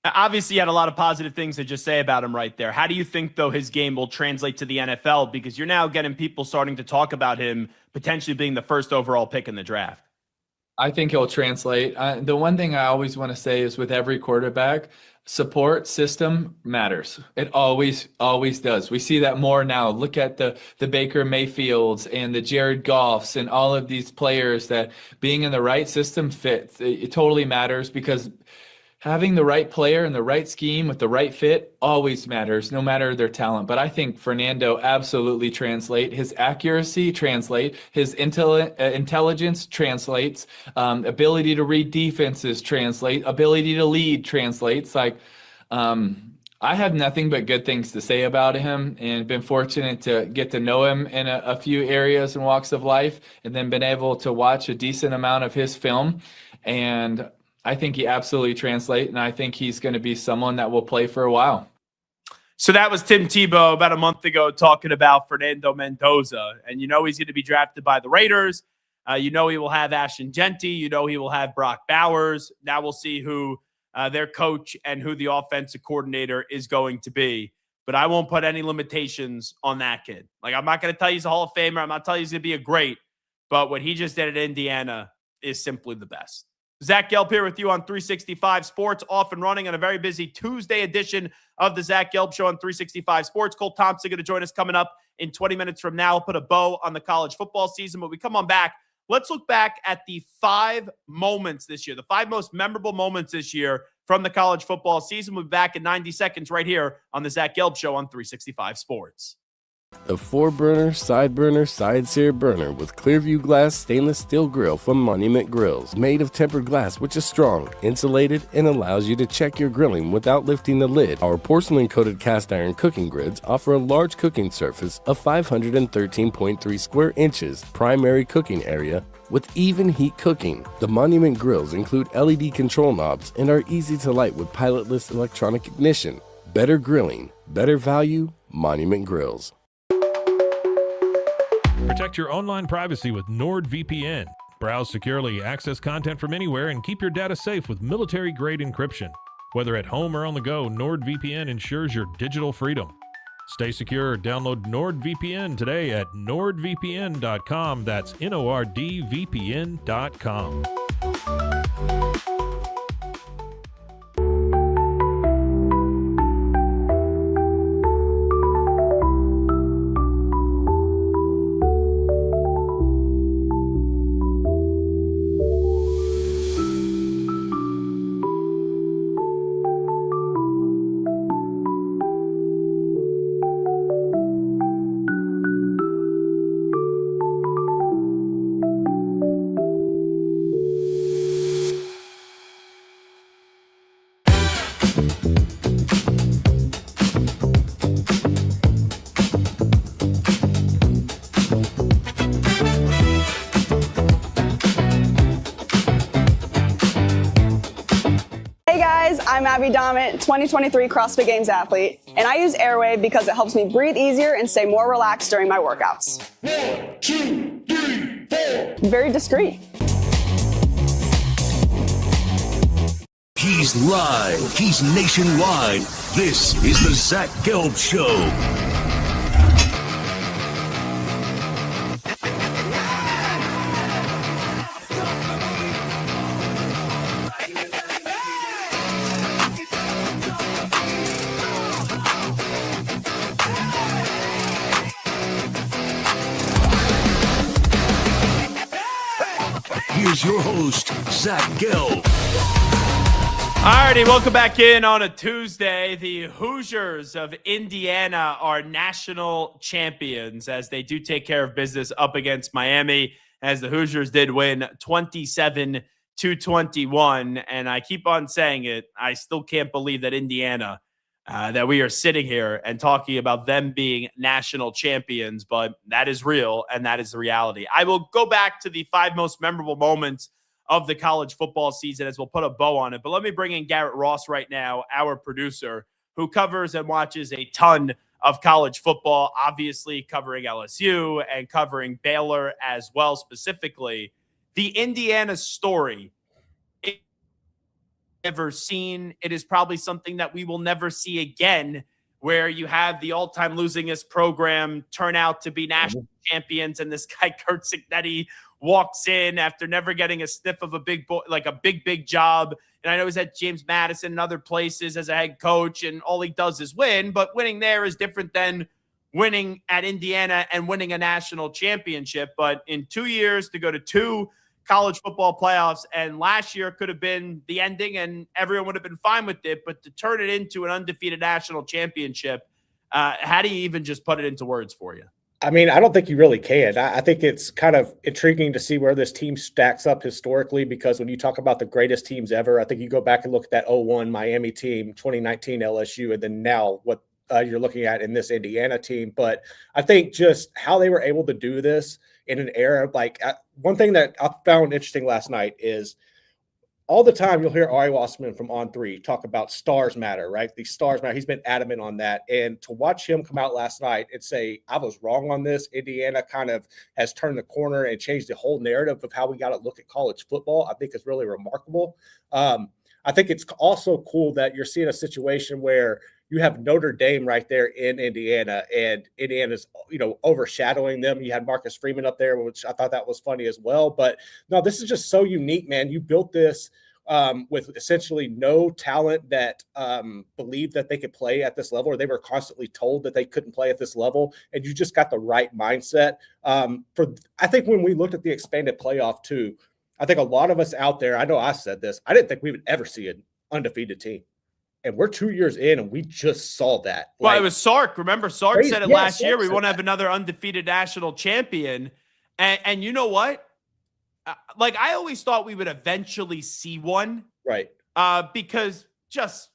Obviously, you had a lot of positive things to just say about him right there. How do you think, though, his game will translate to the NFL? Because you're now getting people starting to talk about him potentially being the first overall pick in the draft. I think he'll translate. The one thing I always want to say is with every quarterback, support system matters. It always does. We see that more now. Look at the Baker Mayfields and the Jared Goffs and all of these players that being in the right system fits. It totally matters, because having the right player and the right scheme with the right fit always matters, no matter their talent. But I think Fernando absolutely translates. His accuracy translates. His intelligence translates. Ability to read defenses translate. Ability to lead translates. Like, I have nothing but good things to say about him, and been fortunate to get to know him in a few areas and walks of life, and then been able to watch a decent amount of his film. And I think he absolutely translates, and I think he's going to be someone that will play for a while. So that was Tim Tebow about a month ago talking about Fernando Mendoza. And you know he's going to be drafted by the Raiders. You know he will have Ashton Genty. You know he will have Brock Bowers. Now we'll see who their coach and who the offensive coordinator is going to be. But I won't put any limitations on that kid. Like, I'm not going to tell you he's a Hall of Famer. I'm not telling you he's going to be a great. But what he just did at Indiana is simply the best. Zach Gelb here with you on 365 Sports, off and running on a very busy Tuesday edition of the Zach Gelb Show on 365 Sports. Cole Thompson going to join us coming up in 20 minutes from now. We'll put a bow on the college football season. But we come on back. Let's look back at the 5 moments this year, the 5 most memorable moments this year from the college football season. We'll be back in 90 seconds right here on the Zach Gelb Show on 365 Sports. A 4-burner, side sear burner with Clearview glass stainless steel grill from Monument Grills. Made of tempered glass, which is strong, insulated, and allows you to check your grilling without lifting the lid. Our porcelain-coated cast iron cooking grids offer a large cooking surface of 513.3 square inches, primary cooking area, with even heat cooking. The Monument Grills include LED control knobs and are easy to light with pilotless electronic ignition. Better grilling, better value, Monument Grills. Protect your online privacy with NordVPN. Browse securely, access content from anywhere, and keep your data safe with military-grade encryption. Whether at home or on the go, NordVPN ensures your digital freedom. Stay secure. Download NordVPN today at nordvpn.com. That's NORDVPN.com. I'm Abby Dommett, 2023 CrossFit Games athlete, and I use Airwave because it helps me breathe easier and stay more relaxed during my workouts. 1, 2, 3, 4. Very discreet. He's live. He's nationwide. This is the Zach Gelb Show. Here's your host, Zach Gelb. Alrighty, welcome back in on a Tuesday. The Hoosiers of Indiana are national champions as they do take care of business up against Miami, as the Hoosiers did win 27-21. And I keep on saying it, I still can't believe that Indiana, that we are sitting here and talking about them being national champions, but that is real and that is the reality. I will go back to the 5 most memorable moments of the college football season as we'll put a bow on it. But let me bring in Garrett Ross right now, our producer, who covers and watches a ton of college football, obviously covering LSU and covering Baylor as well, specifically. The Indiana story, ever seen. It is probably something that we will never see again, where you have the all-time losingest program turn out to be national champions, and this guy Kurt Cignetti walks in after never getting a sniff of a big job. And I know he's at James Madison and other places as a head coach, and all he does is win. But winning there is different than winning at Indiana and winning a national championship. But in 2 years to go to 2 college football playoffs, and last year could have been the ending and everyone would have been fine with it, but to turn it into an undefeated national championship, how do you even just put it into words for you? I mean, I don't think you really can. I think it's kind of intriguing to see where this team stacks up historically, because when you talk about the greatest teams ever, I think you go back and look at that 01 Miami team, 2019 LSU, and then now what you're looking at in this Indiana team. But I think just how they were able to do this in an era, like one thing that I found interesting last night is all the time you'll hear Ari Wasserman from On3 talk about stars matter, right? These stars matter. He's been adamant on that. And to watch him come out last night and say, I was wrong on this, Indiana kind of has turned the corner and changed the whole narrative of how we got to look at college football, I think is really remarkable. I think it's also cool that you're seeing a situation where you have Notre Dame right there in Indiana, and Indiana's, overshadowing them. You had Marcus Freeman up there, which I thought that was funny as well. But no, this is just so unique, man. You built this with essentially no talent that believed that they could play at this level, or they were constantly told that they couldn't play at this level. And you just got the right mindset. I think when we looked at the expanded playoff too, I think a lot of us out there, I know I said this, I didn't think we would ever see an undefeated team. And we're 2 years in, and we just saw that. Well, it was Sark. Remember, Sark Crazy. said it Yeah, last Sark year. We said want to that. have another undefeated national champion. And you know what? Like, I always thought we would eventually see one. Right. Because just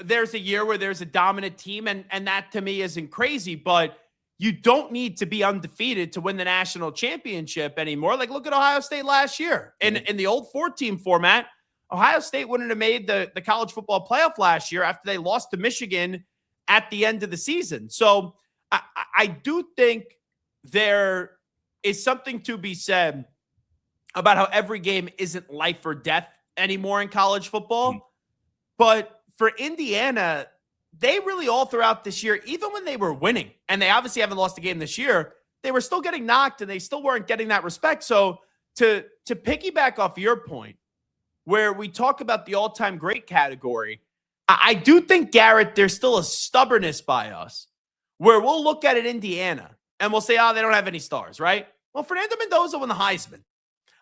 there's a year where there's a dominant team, and that to me isn't crazy, but you don't need to be undefeated to win the national championship anymore. Like, look at Ohio State last year. In the old 4-team format, Ohio State wouldn't have made the college football playoff last year after they lost to Michigan at the end of the season. So I do think there is something to be said about how every game isn't life or death anymore in college football. But for Indiana, they really all throughout this year, even when they were winning, and they obviously haven't lost a game this year, they were still getting knocked and they still weren't getting that respect. So to piggyback off your point, where we talk about the all-time great category, I do think, Garrett, there's still a stubbornness by us where we'll look at it Indiana and we'll say, oh, they don't have any stars, right? Well, Fernando Mendoza won the Heisman.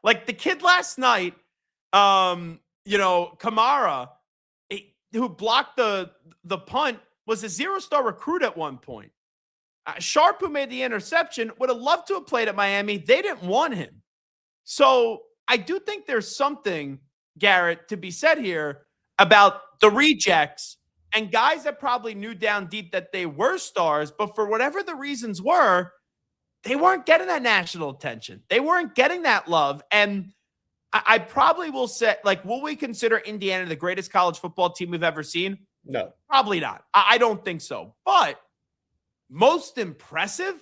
Like the kid last night, Kamara, who blocked the punt, was a 0-star recruit at one point. Sharp, who made the interception, would have loved to have played at Miami. They didn't want him. So I do think there's something, Garrett, to be said here about the rejects and guys that probably knew down deep that they were stars, but for whatever the reasons were, they weren't getting that national attention. They weren't getting that love. And I probably will say, like, will we consider Indiana the greatest college football team we've ever seen? No. Probably not. I don't think so. But most impressive?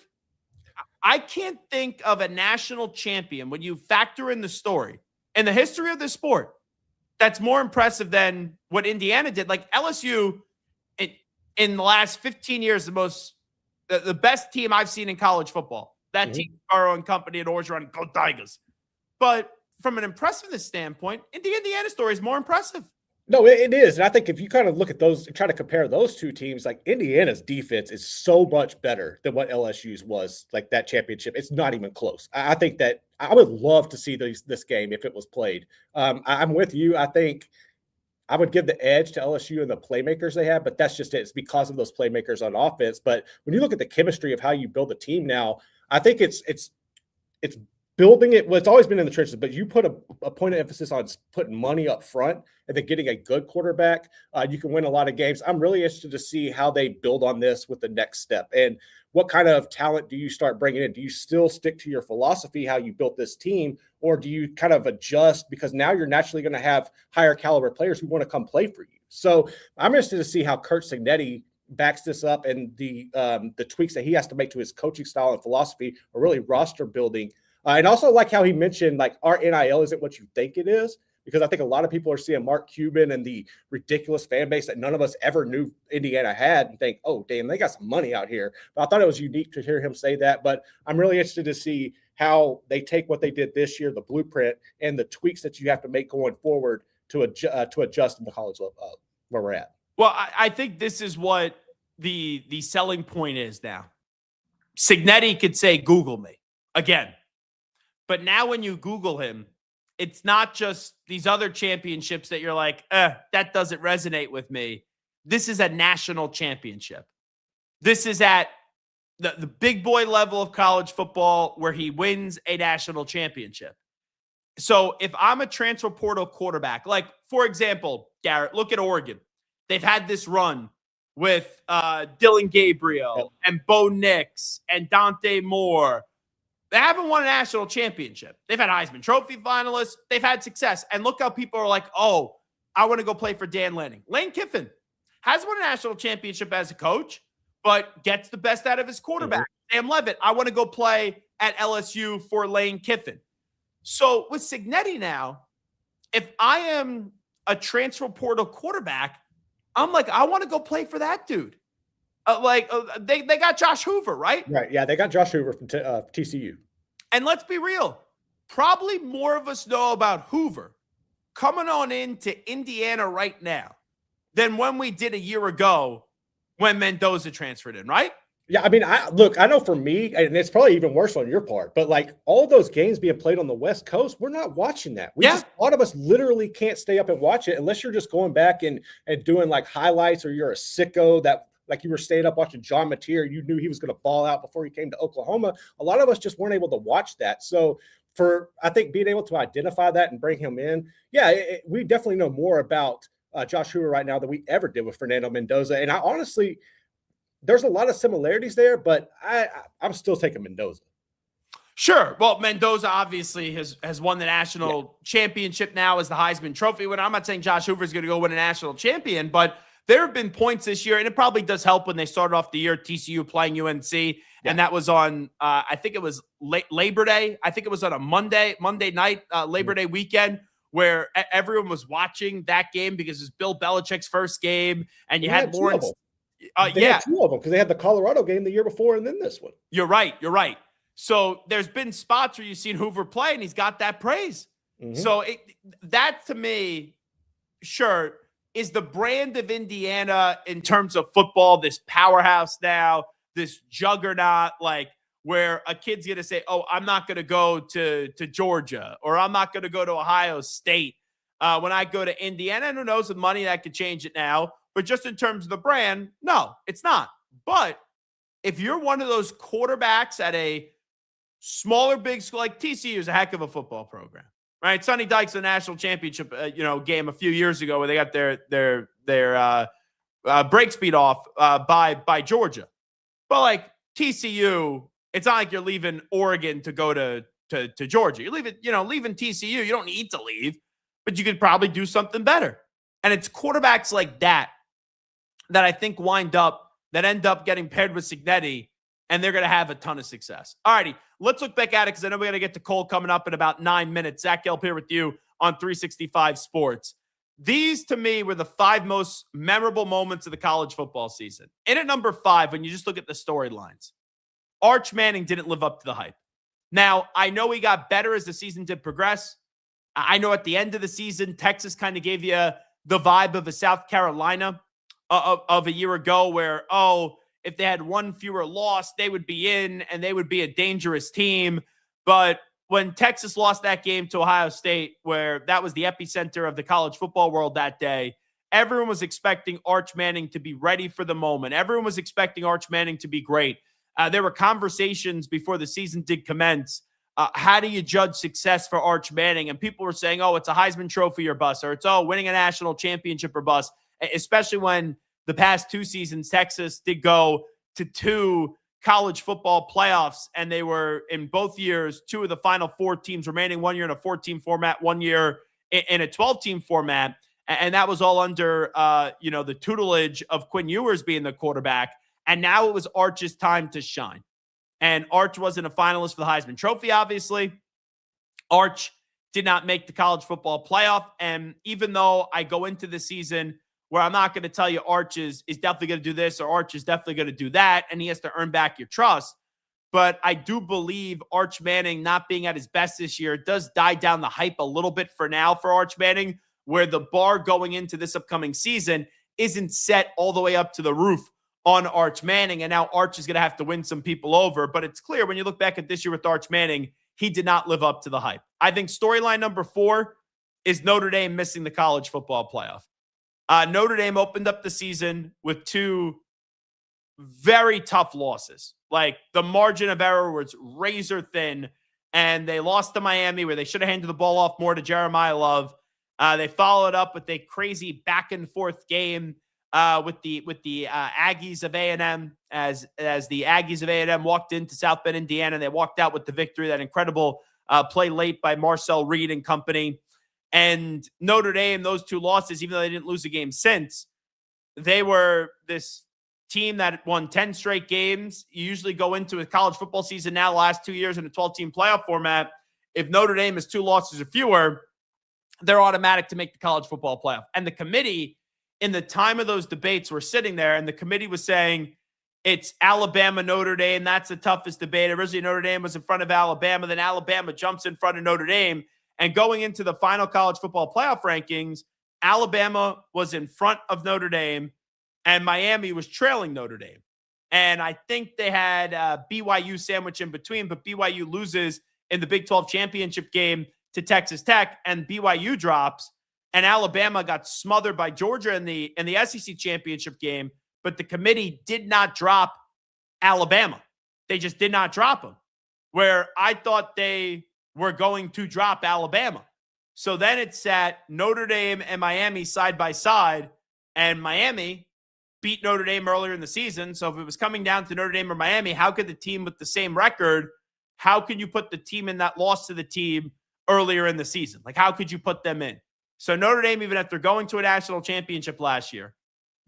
I can't think of a national champion when you factor in the story and the history of the sport that's more impressive than what Indiana did. Like LSU in the last 15 years, the best team I've seen in college football. That team, Burrow and company at Orgeron, go Tigers. But from an impressiveness standpoint, the Indiana story is more impressive. No, it is. And I think if you kind of look at those, try to compare those two teams, like Indiana's defense is so much better than what LSU's was, like that championship. It's not even close. I think that I would love to see this game if it was played. I'm with you. I think I would give the edge to LSU and the playmakers they have, but that's just it. It's because of those playmakers on offense. But when you look at the chemistry of how you build a team now, I think it's building it. Well, it's always been in the trenches, but you put a point of emphasis on putting money up front and then getting a good quarterback. You can win a lot of games. I'm really interested to see how they build on this with the next step and what kind of talent do you start bringing in? Do you still stick to your philosophy, how you built this team, or do you kind of adjust because now you're naturally going to have higher caliber players who want to come play for you? So I'm interested to see how Curt Cignetti backs this up and the tweaks that he has to make to his coaching style and philosophy or really roster building. And also like how he mentioned, like our NIL isn't what you think it is, because I think a lot of people are seeing Mark Cuban and the ridiculous fan base that none of us ever knew Indiana had and think, oh, damn, they got some money out here. But I thought it was unique to hear him say that. But I'm really interested to see how they take what they did this year, the blueprint, and the tweaks that you have to make going forward to adjust in the college level where we're at. Well, I think this is what the selling point is now. Cignetti could say, Google me again. But now when you Google him, it's not just these other championships that you're like, that doesn't resonate with me. This is a national championship. This is at the big boy level of college football where he wins a national championship. So if I'm a transfer portal quarterback, like, for example, Garrett, look at Oregon. They've had this run with Dylan Gabriel and Bo Nix and Dante Moore. They haven't won a national championship. They've had Heisman Trophy finalists. They've had success. And look how people are like, oh, I want to go play for Dan Lanning. Lane Kiffin has won a national championship as a coach, but gets the best out of his quarterback. Sam Levitt, I want to go play at LSU for Lane Kiffin. So with Cignetti now, if I am a transfer portal quarterback, I'm like, I want to go play for that dude. They got Josh Hoover, right? Right. Yeah, they got Josh Hoover from TCU. And let's be real. Probably more of us know about Hoover coming on into Indiana right now than when we did a year ago when Mendoza transferred in, right? Yeah, I mean, I know for me, and it's probably even worse on your part, but like all those games being played on the West Coast, we're not watching that. A lot of us literally can't stay up and watch it unless you're just going back and doing like highlights, or you're a sicko that like you were staying up watching John Mateer. You knew he was going to ball out before he came to Oklahoma. A lot of us just weren't able to watch that. So I think being able to identify that and bring him in, we definitely know more about Josh Hoover right now than we ever did with Fernando Mendoza. And I honestly, there's a lot of similarities there, but I'm still taking Mendoza. Sure. Well, Mendoza obviously has won the national championship now as the Heisman Trophy winner. I'm not saying Josh Hoover is going to go win a national champion, but there have been points this year, and it probably does help when they started off the year TCU playing UNC, and that was on I think it was Labor Day. I think it was on a Monday night, Labor Day weekend, where everyone was watching that game because it was Bill Belichick's first game, and you had Lawrence. They had two of them because they had the Colorado game the year before and then this one. You're right. So there's been spots where you've seen Hoover play and he's got that praise. Mm-hmm. So that to me, sure, is the brand of Indiana in terms of football, this powerhouse now, this juggernaut, like where a kid's going to say, oh, I'm not going to go to Georgia, or I'm not going to go to Ohio State when I go to Indiana. And who knows, with money that could change it now. But just in terms of the brand, no, it's not. But if you're one of those quarterbacks at a smaller big school, like TCU is a heck of a football program, right? Sonny Dykes a national championship, game a few years ago where they got their break speed off by Georgia. But like TCU, it's not like you're leaving Oregon to go to Georgia. You're leaving TCU. You don't need to leave, but you could probably do something better. And it's quarterbacks like that I think end up getting paired with Cignetti, and they're going to have a ton of success. All righty, let's look back at it because I know we got to get to Cole coming up in about 9 minutes. Zach Gelb here with you on 365 Sports. These, to me, were the 5 most memorable moments of the college football season. In at number 5, when you just look at the storylines, Arch Manning didn't live up to the hype. Now, I know he got better as the season did progress. I know at the end of the season, Texas kind of gave you the vibe of a South Carolina of a year ago where, if they had one fewer loss, they would be in and they would be a dangerous team. But when Texas lost that game to Ohio State, where that was the epicenter of the college football world that day, everyone was expecting Arch Manning to be ready for the moment. Everyone was expecting Arch Manning to be great. There were conversations before the season did commence. How do you judge success for Arch Manning? And people were saying, it's a Heisman Trophy or bust, or it's, winning a national championship or bust, especially when the past 2 seasons, Texas did go to 2 college football playoffs, and they were, in both years, 2 of the final 4 teams remaining, 1 year in a 14 format, 1 year in a 12-team format. And that was all under, the tutelage of Quinn Ewers being the quarterback. And now it was Arch's time to shine. And Arch wasn't a finalist for the Heisman Trophy, obviously. Arch did not make the college football playoff. And even though I go into the season where I'm not going to tell you Arch is definitely going to do this or Arch is definitely going to do that, and he has to earn back your trust. But I do believe Arch Manning not being at his best this year does die down the hype a little bit for now for Arch Manning, where the bar going into this upcoming season isn't set all the way up to the roof on Arch Manning. And now Arch is going to have to win some people over. But it's clear when you look back at this year with Arch Manning, he did not live up to the hype. I think storyline number 4 is Notre Dame missing the college football playoff. Notre Dame opened up the season with 2 very tough losses. Like, the margin of error was razor thin, and they lost to Miami, where they should have handed the ball off more to Jeremiah Love. They followed up with a crazy back and forth game with the Aggies of A&M as the Aggies of A&M walked into South Bend, Indiana, and they walked out with the victory. That incredible play late by Marcel Reed and company. And Notre Dame, those 2 losses, even though they didn't lose a game since, they were this team that won 10 straight games. You usually go into a college football season now, the last 2 years in a 12-team playoff format. If Notre Dame has 2 losses or fewer, they're automatic to make the college football playoff. And the committee, in the time of those debates, were sitting there, and the committee was saying, it's Alabama, Notre Dame. That's the toughest debate. Originally, Notre Dame was in front of Alabama. Then Alabama jumps in front of Notre Dame. And going into the final college football playoff rankings, Alabama was in front of Notre Dame, and Miami was trailing Notre Dame. And I think they had BYU sandwich in between, but BYU loses in the Big 12 championship game to Texas Tech, and BYU drops, and Alabama got smothered by Georgia in the SEC championship game, but the committee did not drop Alabama. They just did not drop them, where I thought they were going to drop Alabama. So then it sat Notre Dame and Miami side by side, and Miami beat Notre Dame earlier in the season. So if it was coming down to Notre Dame or Miami, how could the team with the same record, how could you put the team in that loss to the team earlier in the season? Like, how could you put them in? So Notre Dame, even after going to a national championship last year,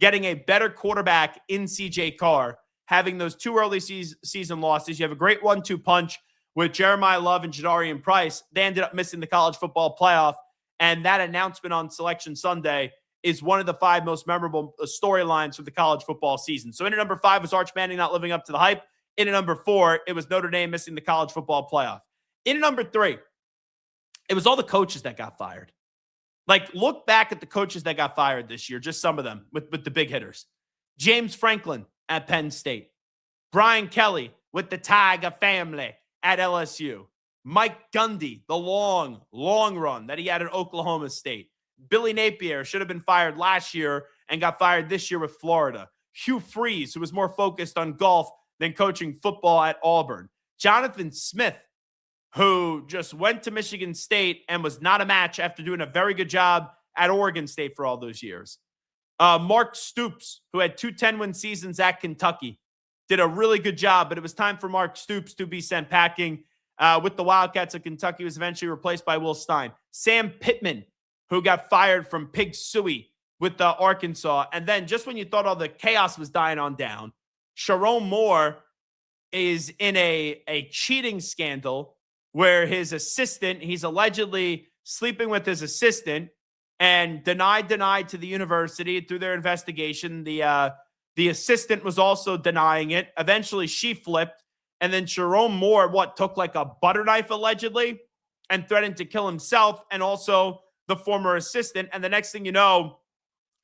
getting a better quarterback in CJ Carr, having those two early season losses, you have a great 1-2 punch with Jeremiah Love and Jadarian Price. They ended up missing the college football playoff, and that announcement on Selection Sunday is one of the 5 most memorable storylines for the college football season. So in at number 5 was Arch Manning not living up to the hype. In at number 4, it was Notre Dame missing the college football playoff. In at number 3, it was all the coaches that got fired. Like, look back at the coaches that got fired this year, just some of them with the big hitters. James Franklin at Penn State. Brian Kelly with the Tiger family at LSU. Mike Gundy, the long run that he had at Oklahoma State. Billy Napier should have been fired last year and got fired this year with Florida. Hugh Freeze, who was more focused on golf than coaching football at Auburn. Jonathan Smith, who just went to Michigan State and was not a match after doing a very good job at Oregon State for all those years. Mark Stoops, who had 2 10-win seasons at Kentucky, did a really good job, but it was time for Mark Stoops to be sent packing with the Wildcats of Kentucky. He was eventually replaced by Will Stein. Sam Pittman, who got fired from Pig Suey with Arkansas. And then just when you thought all the chaos was dying on down, Sharon Moore is in a cheating scandal where his assistant, he's allegedly sleeping with his assistant, and denied to the university through their investigation. The assistant was also denying it. Eventually she flipped, and then Sharon Moore, took like a butter knife allegedly and threatened to kill himself and also the former assistant. And the next thing you know,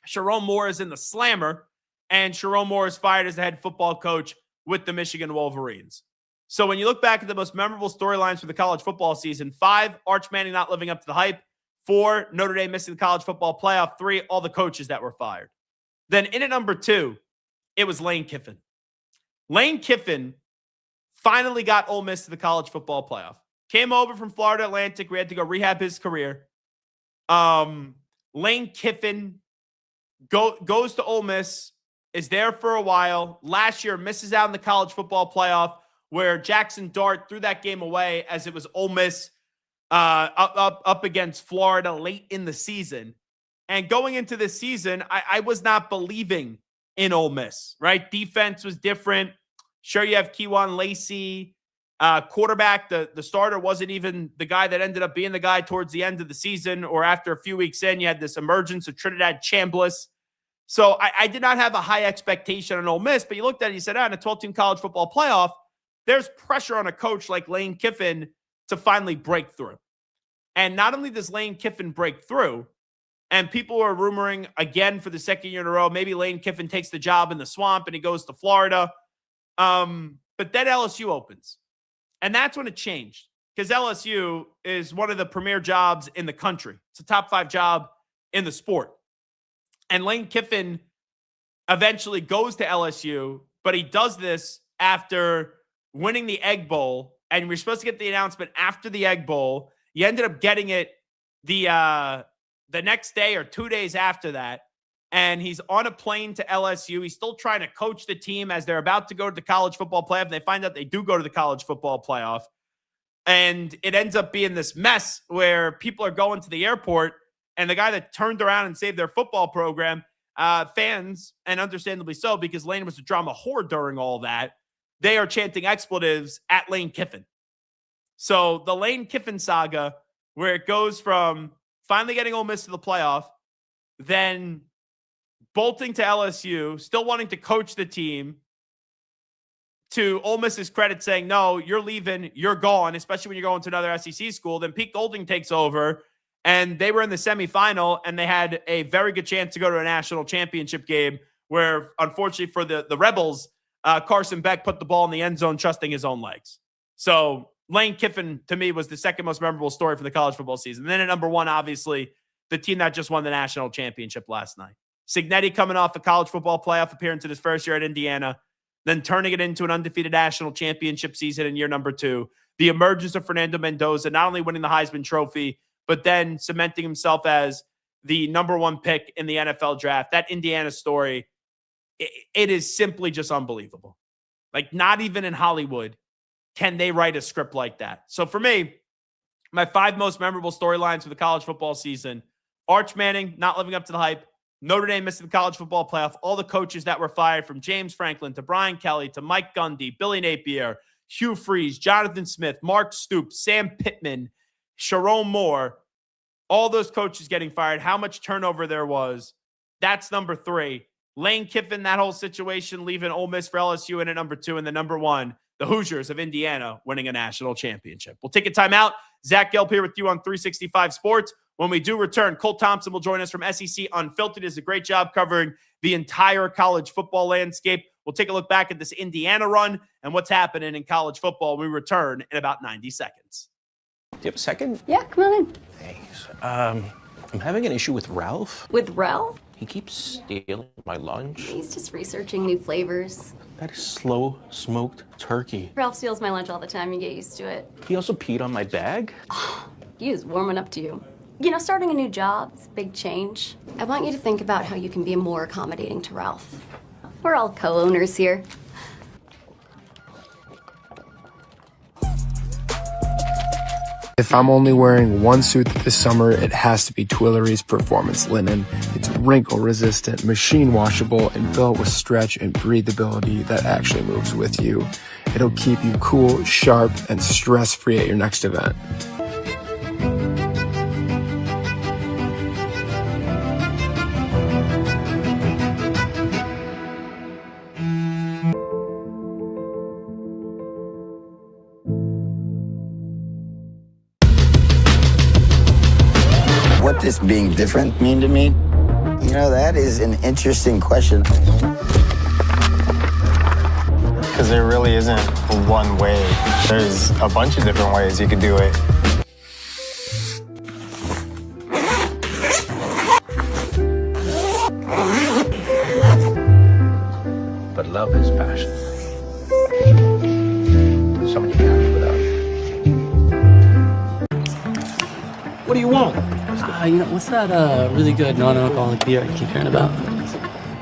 Sharon Moore is in the slammer, and Sharon Moore is fired as the head football coach with the Michigan Wolverines. So when you look back at the most memorable storylines for the college football season, 5, Arch Manning not living up to the hype. 4, Notre Dame missing the college football playoff. 3, all the coaches that were fired. Then in at number 2, it was Lane Kiffin. Lane Kiffin finally got Ole Miss to the college football playoff. Came over from Florida Atlantic. We had to go rehab his career. Lane Kiffin goes to Ole Miss, is there for a while. Last year, misses out in the college football playoff, where Jackson Dart threw that game away as it was Ole Miss up against Florida late in the season. And going into this season, I was not believing in Ole Miss, right? Defense was different. Sure, you have Kejuan Lacey. Quarterback, the starter wasn't even the guy that ended up being the guy towards the end of the season, or after a few weeks in, you had this emergence of Trinidad Chambliss. So I did not have a high expectation on Ole Miss, but you looked at it, you said, in a 12-team college football playoff, there's pressure on a coach like Lane Kiffin to finally break through. And not only does Lane Kiffin break through, and people are rumoring again for the second year in a row, maybe Lane Kiffin takes the job in the swamp and he goes to Florida. But then LSU opens. And that's when it changed, because LSU is one of the premier jobs in the country. It's a top 5 job in the sport. And Lane Kiffin eventually goes to LSU, but he does this after winning the Egg Bowl. And we're supposed to get the announcement after the Egg Bowl. You ended up getting it the next day or 2 days after that. And he's on a plane to LSU. He's still trying to coach the team as they're about to go to the college football playoff. They find out they do go to the college football playoff. And it ends up being this mess where people are going to the airport, and the guy that turned around and saved their football program, fans, and understandably so, because Lane was a drama whore during all that, they are chanting expletives at Lane Kiffin. So the Lane Kiffin saga, where it goes from finally getting Ole Miss to the playoff, then bolting to LSU, still wanting to coach the team, to Ole Miss's credit saying, no, you're leaving, you're gone, especially when you're going to another SEC school. Then Pete Golding takes over, and they were in the semifinal, and they had a very good chance to go to a national championship game where, unfortunately for the Rebels, Carson Beck put the ball in the end zone trusting his own legs. So Lane Kiffin, to me, was the second most memorable story for the college football season. And then at number one, obviously, the team that just won the national championship last night. Cignetti coming off a college football playoff appearance in his first year at Indiana, then turning it into an undefeated national championship season in year number two. The emergence of Fernando Mendoza, not only winning the Heisman Trophy, but then cementing himself as the number one pick in the NFL draft. That Indiana story, it is simply just unbelievable. Like, not even in Hollywood can they write a script like that. So for me, my 5 most memorable storylines for the college football season: Arch Manning not living up to the hype, Notre Dame missing the college football playoff, all the coaches that were fired, from James Franklin to Brian Kelly to Mike Gundy, Billy Napier, Hugh Freeze, Jonathan Smith, Mark Stoops, Sam Pittman, Sharon Moore, all those coaches getting fired, how much turnover there was. That's number 3. Lane Kiffin, that whole situation, leaving Ole Miss for LSU in at number 2, and then number 1, the Hoosiers of Indiana winning a national championship. We'll take a timeout. Zach Gelb here with you on 365 Sports. When we do return, Cole Thompson will join us from SEC Unfiltered. He does a great job covering the entire college football landscape. We'll take a look back at this Indiana run and what's happening in college football when we return in about 90 seconds. Do you have a second? Yeah, come on in. Thanks. I'm having an issue with Ralph. With Ralph? He keeps stealing my lunch. He's just researching new flavors. That is slow smoked turkey. Ralph steals my lunch all the time. You get used to it. He also peed on my bag. He is warming up to you. You know, starting a new job, it's a big change. I want you to think about how you can be more accommodating to Ralph. We're all co-owners here. If I'm only wearing one suit this summer, it has to be Tuileries Performance Linen. It's wrinkle resistant, machine washable, and built with stretch and breathability that actually moves with you. It'll keep you cool, sharp, and stress-free at your next event. What does being different mean to me? You know, that is an interesting question. Because there really isn't one way. There's a bunch of different ways you could do it. But love is passion. Someone you can't live without. What do you want? You know, what's that really good non-alcoholic beer I keep hearing about?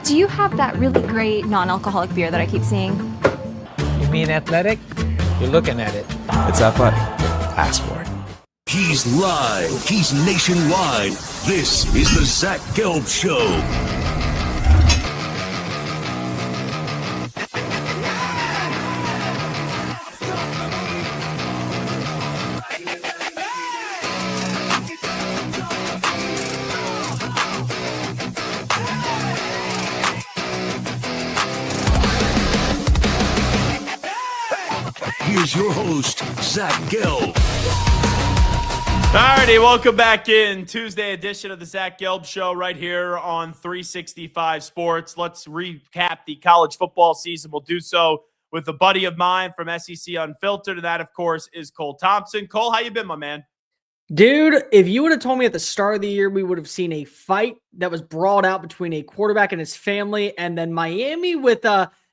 Do you have that really great non-alcoholic beer that I keep seeing? You mean athletic? You're looking at it. It's athletic. Ask for it. He's live. He's nationwide. This is the Zach Gelb Show. Here's your host, Zach Gelb. Alrighty, welcome back in. Tuesday edition of the Zach Gelb Show right here on 365 Sports. Let's recap the college football season. We'll do so with a buddy of mine from SEC Unfiltered, and that, of course, is Cole Thompson. Cole, how you been, my man? Dude, if you would have told me at the start of the year we would have seen a fight that was brawled out between a quarterback and his family, and then Miami with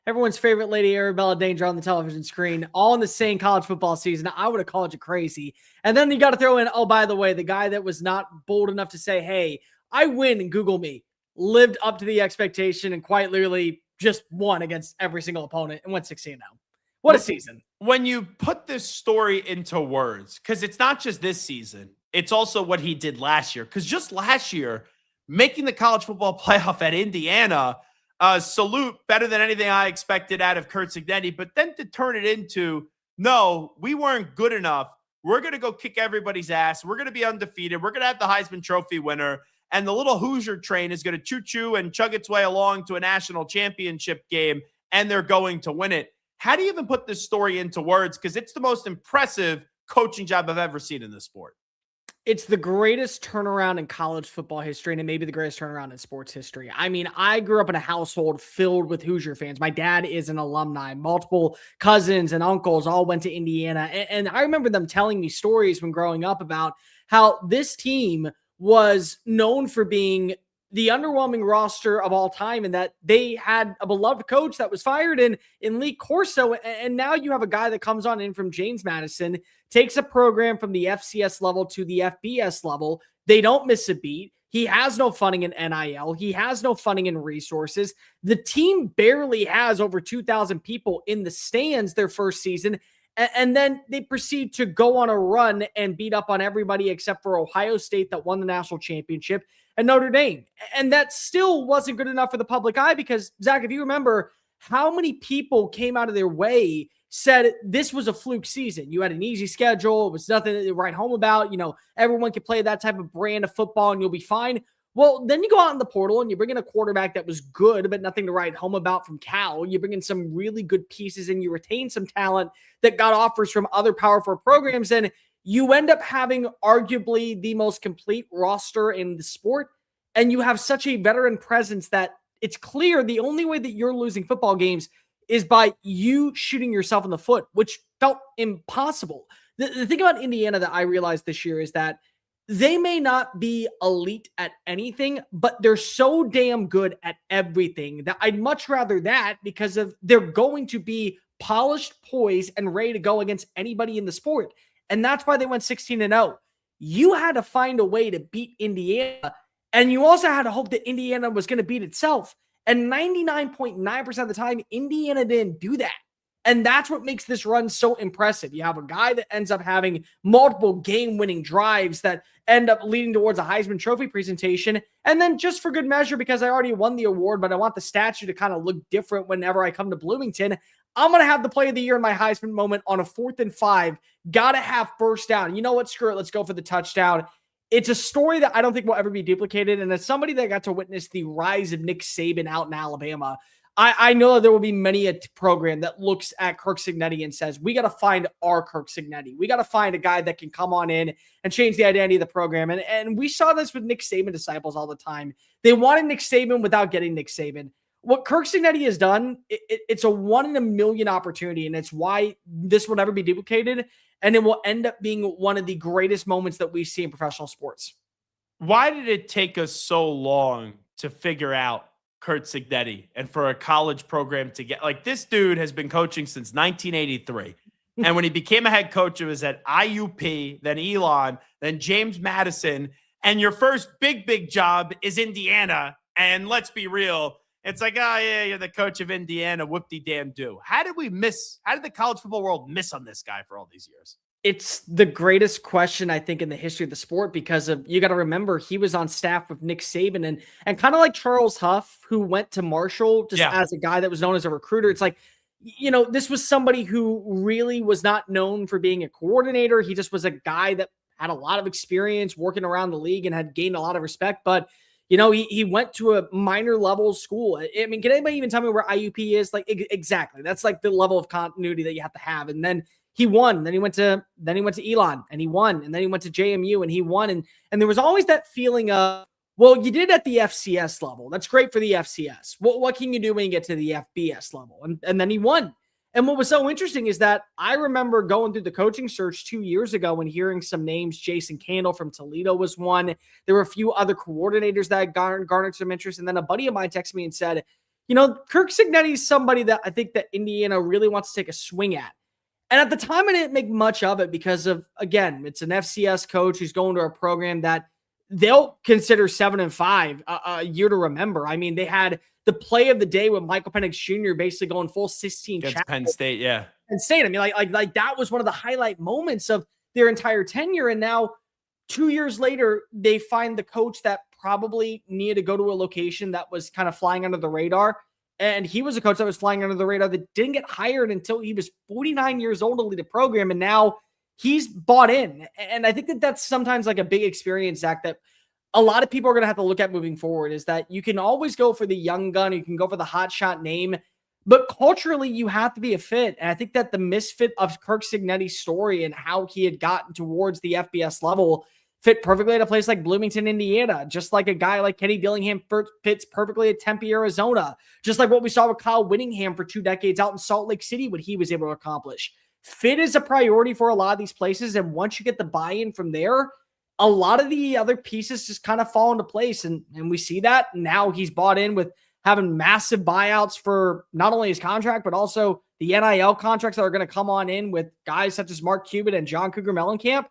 everyone's favorite lady, Arabella Danger, on the television screen, all in the same college football season, I would have called you crazy. And then you got to throw in, oh, by the way, the guy that was not bold enough to say, hey, I win and Google me, lived up to the expectation and quite literally just won against every single opponent and went 16-0. What a season. When you put this story into words, because it's not just this season, it's also what he did last year. Because just last year, making the college football playoff at Indiana, salute, better than anything I expected out of Curt Cignetti, but then to turn it into, no, we weren't good enough. We're going to go kick everybody's ass. We're going to be undefeated. We're going to have the Heisman Trophy winner. And the little Hoosier train is going to choo-choo and chug its way along to a national championship game, and they're going to win it. How do you even put this story into words? Because it's the most impressive coaching job I've ever seen in this sport. It's the greatest turnaround in college football history, and it may be the greatest turnaround in sports history. I mean, I grew up in a household filled with Hoosier fans. My dad is an alumni. Multiple cousins and uncles all went to Indiana. And I remember them telling me stories when growing up about how this team was known for being the underwhelming roster of all time, and that they had a beloved coach that was fired in Lee Corso. And now you have a guy that comes on in from James Madison, takes a program from the FCS level to the FBS level. They don't miss a beat. He has no funding in NIL. He has no funding in resources. The team barely has over 2,000 people in the stands their first season. And then they proceed to go on a run and beat up on everybody except for Ohio State that won the national championship and Notre Dame. And that still wasn't good enough for the public eye because, Zach, if you remember how many people came out of their way, said this was a fluke season. You had an easy schedule. It was nothing to write home about. You know, everyone could play that type of brand of football and you'll be fine. Well, then you go out in the portal and you bring in a quarterback that was good, but nothing to write home about from Cal. You bring in some really good pieces and you retain some talent that got offers from other Power 4 programs. And you end up having arguably the most complete roster in the sport. And you have such a veteran presence that it's clear the only way that you're losing football games is by you shooting yourself in the foot, which felt impossible. The thing about Indiana that I realized this year is that they may not be elite at anything, but they're so damn good at everything that I'd much rather that because of they're going to be polished, poised, and ready to go against anybody in the sport. And that's why they went 16-0. You had to find a way to beat Indiana, and you also had to hope that Indiana was going to beat itself. And 99.9% of the time, Indiana didn't do that. And that's what makes this run so impressive. You have a guy that ends up having multiple game-winning drives that end up leading towards a Heisman Trophy presentation. And then just for good measure, because I already won the award, but I want the statue to kind of look different whenever I come to Bloomington, I'm going to have the play of the year in my Heisman moment on a 4th and 5. Got to have first down. You know what? Screw it. Let's go for the touchdown. It's a story that I don't think will ever be duplicated. And as somebody that got to witness the rise of Nick Saban out in Alabama, I know that there will be many a program that looks at Kirk Cignetti and says, we got to find our Kirk Cignetti. We got to find a guy that can come on in and change the identity of the program. And we saw this with Nick Saban disciples all the time. They wanted Nick Saban without getting Nick Saban. What Kirk Cignetti has done, it's a 1 in a million opportunity, and it's why this will never be duplicated, and it will end up being one of the greatest moments that we see in professional sports. Why did it take us so long to figure out Kurt Cignetti and for a college program to get like this dude has been coaching since 1983. And when he became a head coach, it was at IUP, then Elon, then James Madison. And your first big job is Indiana. And let's be real. It's like, oh yeah, you're the coach of Indiana. Whoop-de-damn-do. How did the college football world miss on this guy for all these years? It's the greatest question, I think, in the history of the sport because of you got to remember he was on staff with Nick Saban and kind of like Charles Huff, who went to Marshall just as a guy that was known as a recruiter. It's like, you know, this was somebody who really was not known for being a coordinator. He just was a guy that had a lot of experience working around the league and had gained a lot of respect. But, you know, he went to a minor level school. I mean, can anybody even tell me where IUP is? Like, exactly. That's like the level of continuity that you have to have. And then he won. And then he went to Elon and he won. And then he went to JMU and he won. And there was always that feeling of, well, you did at the FCS level. That's great for the FCS. What can you do when you get to the FBS level? And then he won. And what was so interesting is that I remember going through the coaching search 2 years ago and hearing some names. Jason Candle from Toledo was one. There were a few other coordinators that garnered some interest. And then a buddy of mine texted me and said, you know, Kirk Cignetti is somebody that I think that Indiana really wants to take a swing at. And at the time, I didn't make much of it because of, again, it's an FCS coach who's going to a program that they'll consider 7-5 a year to remember. I mean, they had the play of the day with Michael Penix Jr. basically going full 16 against Penn State, yeah. Penn State. I mean, like that was one of the highlight moments of their entire tenure. And now 2 years later, they find the coach that probably needed to go to a location that was kind of flying under the radar. And he was a coach that was flying under the radar that didn't get hired until he was 49 years old to lead a program. And now he's bought in. And I think that that's sometimes like a big experience, Zach, that a lot of people are going to have to look at moving forward is that you can always go for the young gun. You can go for the hotshot name, but culturally you have to be a fit. And I think that the misfit of Kirk Cignetti's story and how he had gotten towards the FBS level fit perfectly at a place like Bloomington, Indiana, just like a guy like Kenny Dillingham fits perfectly at Tempe, Arizona, just like what we saw with Kyle Whittingham for 2 decades out in Salt Lake City, what he was able to accomplish. Fit is a priority for a lot of these places, and once you get the buy-in from there, a lot of the other pieces just kind of fall into place, and we see that now. He's bought in with having massive buyouts for not only his contract, but also the NIL contracts that are going to come on in with guys such as Mark Cuban and John Cougar Mellencamp.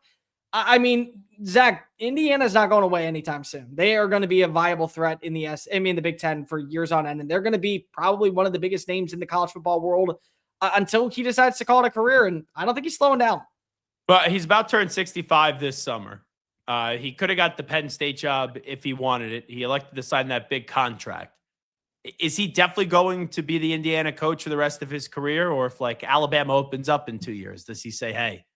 I mean, Zach, Indiana's not going away anytime soon. They are going to be a viable threat in the Big Ten for years on end, and they're going to be probably one of the biggest names in the college football world until he decides to call it a career, and I don't think he's slowing down. But he's about to turn 65 this summer. He could have got the Penn State job if he wanted it. He elected to sign that big contract. Is he definitely going to be the Indiana coach for the rest of his career? Or if like Alabama opens up in 2 years, does he say, hey,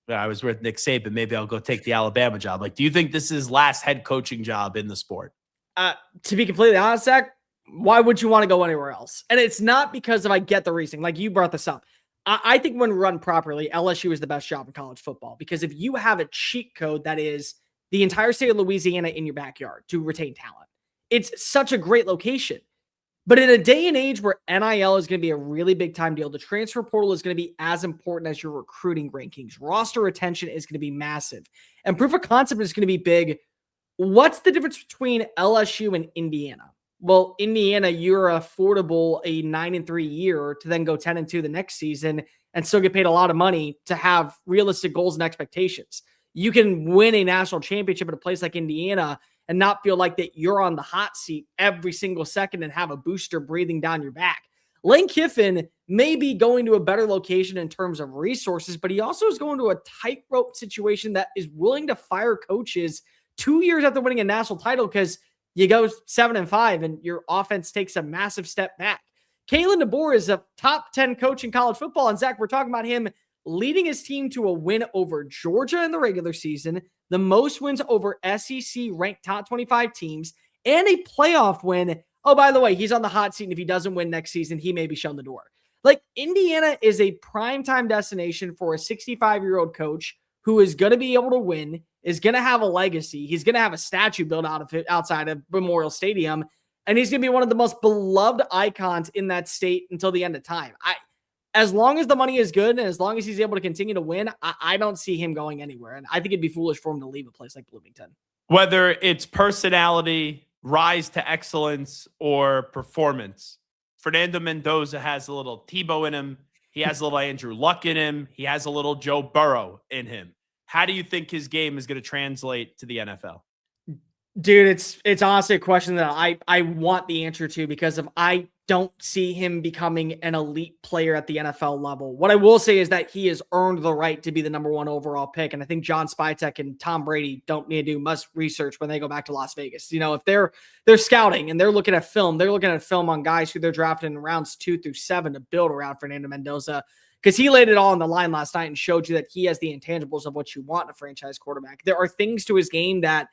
I was with Nick Saban, maybe I'll go take the Alabama job? Like, do you think this is his last head coaching job in the sport? To be completely honest, Zach, why would you want to go anywhere else? And it's not because I get the reasoning. Like you brought this up. I think when run properly, LSU is the best job in college football, because if you have a cheat code that is the entire state of Louisiana in your backyard to retain talent, it's such a great location. But in a day and age where NIL is going to be a really big time deal, the transfer portal is going to be as important as your recruiting rankings. Roster retention is going to be massive. And proof of concept is going to be big. What's the difference between LSU and Indiana? Well, Indiana, you're affordable a 9-3 year to then go 10-2 the next season and still get paid a lot of money to have realistic goals and expectations. You can win a national championship at a place like Indiana and not feel like that you're on the hot seat every single second and have a booster breathing down your back. Lane Kiffin may be going to a better location in terms of resources, but he also is going to a tightrope situation that is willing to fire coaches 2 years after winning a national title because you go 7-5 and your offense takes a massive step back. Kalen DeBoer is a top 10 coach in college football. And Zach, we're talking about him leading his team to a win over Georgia in the regular season, the most wins over SEC ranked top 25 teams, and a playoff win. Oh, by the way, he's on the hot seat. And if he doesn't win next season, he may be shown the door. Like, Indiana is a primetime destination for a 65-year-old coach who is going to be able to win, is going to have a legacy. He's going to have a statue built out of it outside of Memorial Stadium, and he's going to be one of the most beloved icons in that state until the end of time. As long as the money is good and as long as he's able to continue to win, I don't see him going anywhere. And I think it'd be foolish for him to leave a place like Bloomington. Whether it's personality, rise to excellence, or performance, Fernando Mendoza has a little Tebow in him. He has a little Andrew Luck in him. He has a little Joe Burrow in him. How do you think his game is going to translate to the NFL? Dude, it's honestly a question that I want the answer to, because I don't see him becoming an elite player at the NFL level. What I will say is that he has earned the right to be the number 1 overall pick. And I think John Spytek and Tom Brady don't need to do much research when they go back to Las Vegas. You know, if they're scouting and they're looking at film on guys who they're drafting in rounds 2 through 7 to build around Fernando Mendoza, because he laid it all on the line last night and showed you that he has the intangibles of what you want in a franchise quarterback. There are things to his game that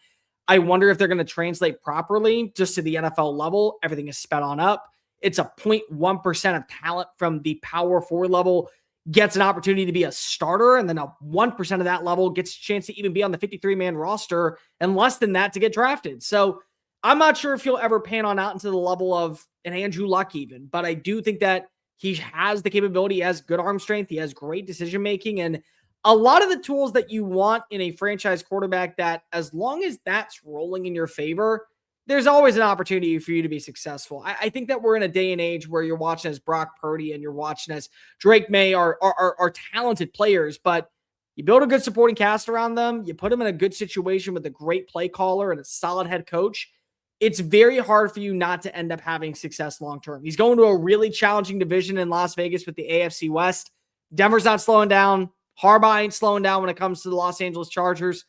I wonder if they're going to translate properly just to the NFL level. Everything is sped on up. It's a 0.1% of talent from the power 4 level gets an opportunity to be a starter, and then a 1% of that level gets a chance to even be on the 53-man roster, and less than that to get drafted. So I'm not sure if he'll ever pan on out into the level of an Andrew Luck even, but I do think that he has the capability, he has good arm strength, he has great decision-making, and a lot of the tools that you want in a franchise quarterback that, as long as that's rolling in your favor, there's always an opportunity for you to be successful. I think that we're in a day and age where you're watching as Brock Purdy and you're watching as Drake May are talented players, but you build a good supporting cast around them, you put them in a good situation with a great play caller and a solid head coach, it's very hard for you not to end up having success long-term. He's going to a really challenging division in Las Vegas with the AFC West. Denver's not slowing down. Harbaugh ain't slowing down when it comes to the Los Angeles Chargers.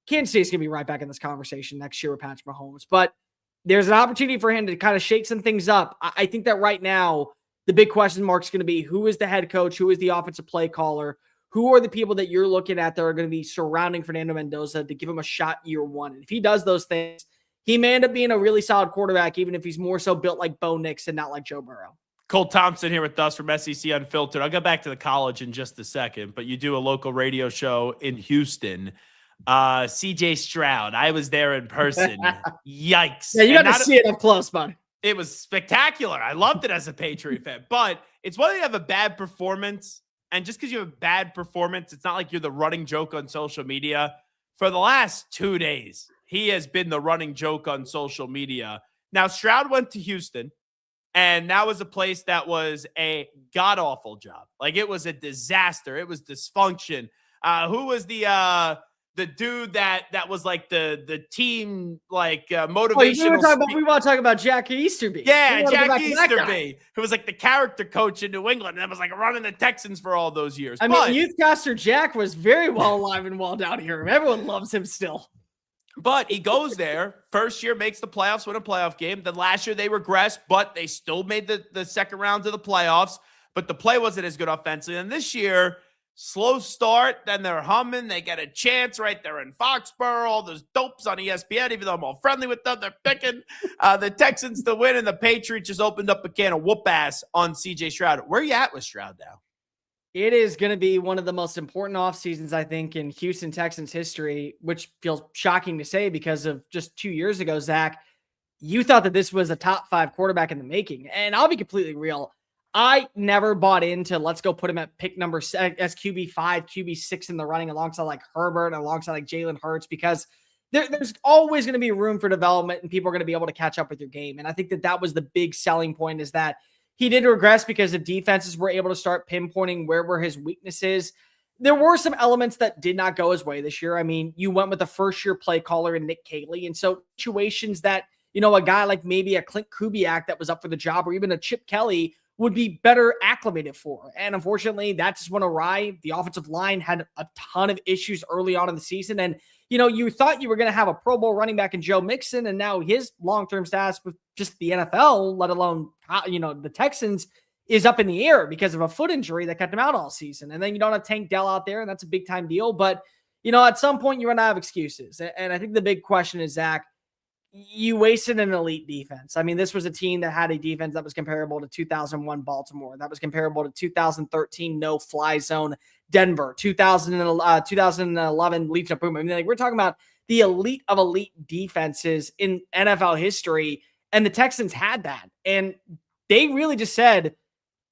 Kansas City's going to be right back in this conversation next year with Patrick Mahomes. But there's an opportunity for him to kind of shake some things up. I think that right now, the big question mark is going to be, who is the head coach? Who is the offensive play caller? Who are the people that you're looking at that are going to be surrounding Fernando Mendoza to give him a shot year one? And if he does those things, he may end up being a really solid quarterback, even if he's more so built like Bo Nix and not like Joe Burrow. Cole Thompson here with us from SEC Unfiltered. I'll get back to the college in just a second, but you do a local radio show in Houston. CJ Stroud. I was there in person. Yikes. Yeah, you got to see it up close, bud. It was spectacular. I loved it as a Patriot fan. But it's whether you have a bad performance. And just because you have a bad performance, it's not like you're the running joke on social media. For the last 2 days, he has been the running joke on social media. Now, Stroud went to Houston, and that was a place that was a god-awful job. Like, it was a disaster. It was dysfunction. Who was the dude that was like the team motivational? We want to talk about Jack Easterby. Yeah, Jack Easterby, who was like the character coach in New England and was like running the Texans for all those years. I mean, Youthcaster Jack was very well alive and well down here. Everyone loves him still. But he goes there, first year makes the playoffs, win a playoff game. Then last year they regressed, but they still made the second round of the playoffs. But the play wasn't as good offensively. And this year, slow start, then they're humming. They get a chance right there in Foxborough. All those dopes on ESPN, even though I'm all friendly with them, they're picking the Texans to win, and the Patriots just opened up a can of whoop ass on CJ Stroud. Where are you at with Stroud now? It is going to be one of the most important off seasons, I think, in Houston Texans history, which feels shocking to say because of just 2 years ago, Zach, you thought that this was a top 5 quarterback in the making. And I'll be completely real. I never bought into let's go put him at pick number as QB5, QB6 in the running alongside like Herbert and alongside like Jalen Hurts, because there's always going to be room for development and people are going to be able to catch up with your game. And I think that was the big selling point, is that he did regress because the defenses were able to start pinpointing where were his weaknesses. There were some elements that did not go his way this year. I mean, you went with a first-year play caller in Nick Caley. And so situations that, a guy like maybe a Clint Kubiak that was up for the job, or even a Chip Kelly, would be better acclimated for. And unfortunately, that just went awry. The offensive line had a ton of issues early on in the season. And, you thought you were going to have a Pro Bowl running back in Joe Mixon, and now his long-term status with just the NFL, let alone, the Texans, is up in the air because of a foot injury that kept him out all season. And then you don't have Tank Dell out there, and that's a big-time deal. But, at some point, you're going to have excuses. And I think the big question is, Zach, you wasted an elite defense. I mean, this was a team that had a defense that was comparable to 2001 Baltimore. That was comparable to 2013 no-fly zone Denver, 2011 Legion of Boom. I mean, we're talking about the elite of elite defenses in NFL history, and the Texans had that. And they really just said,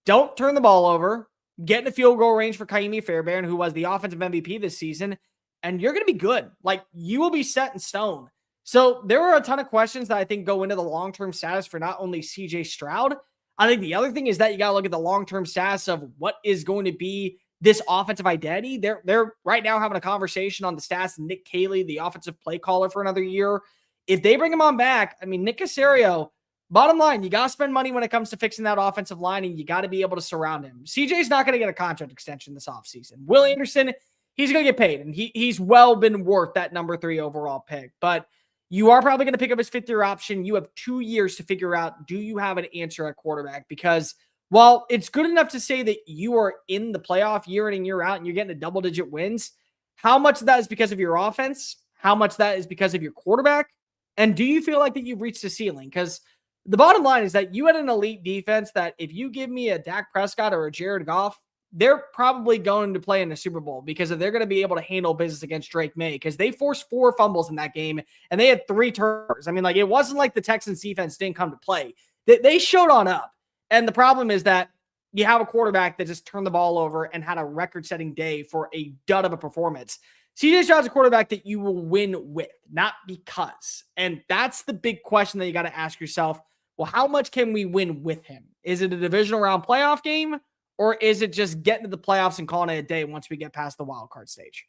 don't turn the ball over, get in the field goal range for Kaimi Fairbairn, who was the offensive MVP this season, and you're going to be good. Like, you will be set in stone. So there are a ton of questions that I think go into the long-term status for not only CJ Stroud. I think the other thing is that you got to look at the long-term status of what is going to be this offensive identity. They're right now having a conversation on the stats. Nick Caley, the offensive play caller for another year. If they bring him on back, I mean, Nick Caserio, bottom line, you got to spend money when it comes to fixing that offensive line, and you got to be able to surround him. CJ's not going to get a contract extension this offseason. Will Anderson, he's going to get paid, and he's well been worth that number 3 overall pick. But you are probably going to pick up his 5th-year option. You have 2 years to figure out, do you have an answer at quarterback? Because while it's good enough to say that you are in the playoff year in and year out and you're getting a double-digit wins, how much of that is because of your offense? How much of that is because of your quarterback? And do you feel like that you've reached the ceiling? Because the bottom line is that you had an elite defense that if you give me a Dak Prescott or a Jared Goff, they're probably going to play in the Super Bowl because they're going to be able to handle business against Drake May, because they forced 4 fumbles in that game and they had 3 turnovers. I mean, it wasn't like the Texans defense didn't come to play. They showed on up. And the problem is that you have a quarterback that just turned the ball over and had a record-setting day for a dud of a performance. CJ Stroud's a quarterback that you will win with, not because. And that's the big question that you got to ask yourself. Well, how much can we win with him? Is it a divisional round playoff game? Or is it just getting to the playoffs and calling it a day once we get past the wild card stage?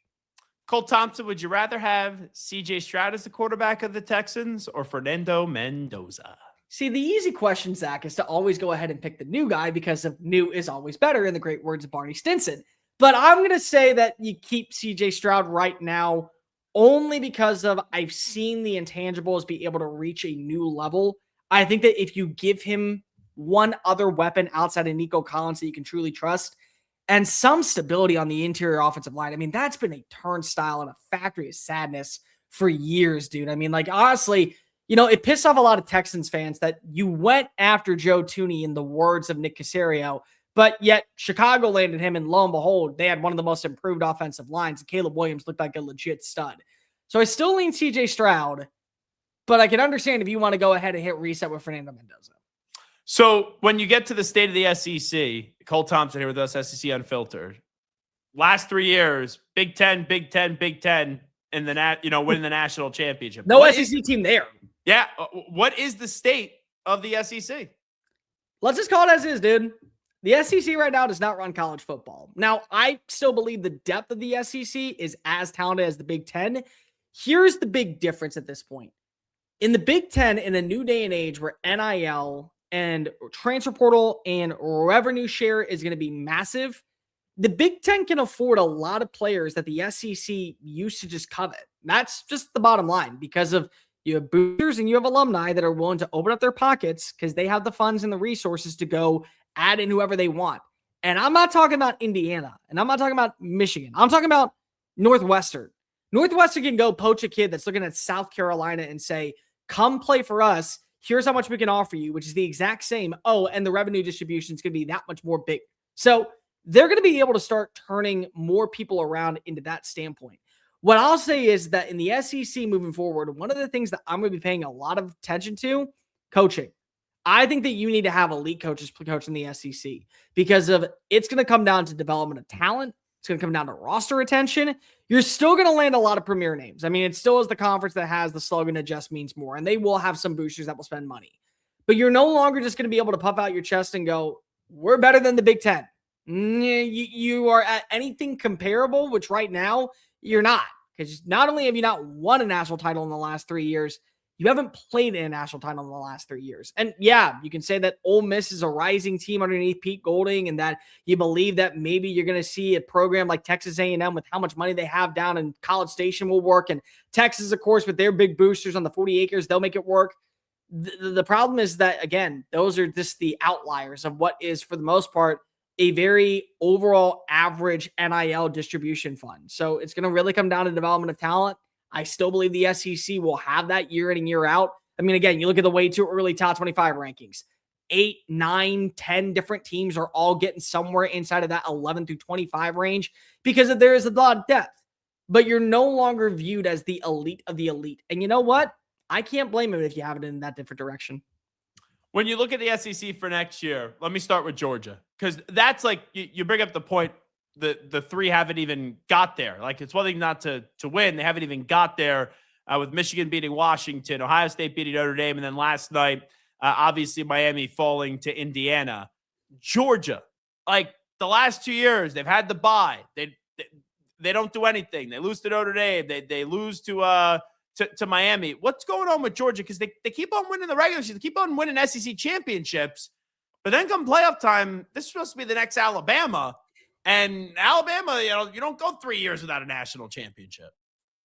Cole Thompson, would you rather have CJ Stroud as the quarterback of the Texans or Fernando Mendoza? See, the easy question, Zach, is to always go ahead and pick the new guy because of new is always better, in the great words of Barney Stinson. But I'm going to say that you keep CJ Stroud right now only because of I've seen the intangibles be able to reach a new level. I think that if you give him one other weapon outside of Nico Collins that you can truly trust, and some stability on the interior offensive line. I mean, that's been a turnstile and a factory of sadness for years, dude. I mean, honestly, it pissed off a lot of Texans fans that you went after Joe Thuney in the words of Nick Caserio, But yet Chicago landed him, and lo and behold, they had one of the most improved offensive lines. And Caleb Williams looked like a legit stud. So I still lean CJ Stroud, but I can understand if you want to go ahead and hit reset with Fernando Mendoza. So when you get to the state of the SEC, Cole Thompson here with us, SEC Unfiltered. Last 3 years, Big Ten, Big Ten, Big Ten, in the winning the national championship. No SEC team there. Yeah. What is the state of the SEC? Let's just call it as is, dude. The SEC right now does not run college football. Now, I still believe the depth of the SEC is as talented as the Big Ten. Here's the big difference at this point. In the Big Ten, in a new day and age where NIL and transfer portal and revenue share is going to be massive, the Big Ten can afford a lot of players that the SEC used to just covet. That's just the bottom line, because of you have boosters and you have alumni that are willing to open up their pockets because they have the funds and the resources to go add in whoever they want. And I'm not talking about Indiana, and I'm not talking about Michigan. I'm talking about Northwestern. Northwestern can go poach a kid that's looking at South Carolina and say, come play for us. Here's how much we can offer you, which is the exact same. Oh, and the revenue distribution is going to be that much more big. So they're going to be able to start turning more people around into that standpoint. What I'll say is that in the SEC moving forward, one of the things that I'm going to be paying a lot of attention to, coaching. I think that you need to have elite coaches coach in the SEC because of it's going to come down to development of talent. It's going to come down to roster retention. You're still going to land a lot of premier names. I mean, it still is the conference that has the slogan, "It just means more," and they will have some boosters that will spend money. But you're no longer just going to be able to puff out your chest and go, we're better than the Big Ten. You are at anything comparable, which right now you're not. Because not only have you not won a national title in the last 3 years, you haven't played in a national title in the last 3 years. And yeah, you can say that Ole Miss is a rising team underneath Pete Golding and that you believe that maybe you're going to see a program like Texas A&M with how much money they have down in College Station will work. And Texas, of course, with their big boosters on the 40 acres, they'll make it work. The problem is that, again, those are just the outliers of what is, for the most part, a very overall average NIL distribution fund. So it's going to really come down to development of talent. I still believe the SEC will have that year in and year out. I mean, again, you look at the way too early top 25 rankings, 8, 9, 10 different teams are all getting somewhere inside of that 11 through 25 range because there is a lot of depth, but you're no longer viewed as the elite of the elite. And you know what? I can't blame him if you have it in that different direction. When you look at the SEC for next year, let me start with Georgia, because that's like you bring up the point. The three haven't even got there. Like, it's one thing not to win. They haven't even got there with Michigan beating Washington, Ohio State beating Notre Dame, and then last night, obviously Miami falling to Indiana. Georgia, like the last 2 years, they've had the bye. They don't do anything. They lose to Notre Dame. They lose to Miami. What's going on with Georgia? Because they keep on winning the regular season. They keep on winning SEC championships. But then come playoff time, this is supposed to be the next Alabama. And Alabama, you don't go 3 years without a national championship.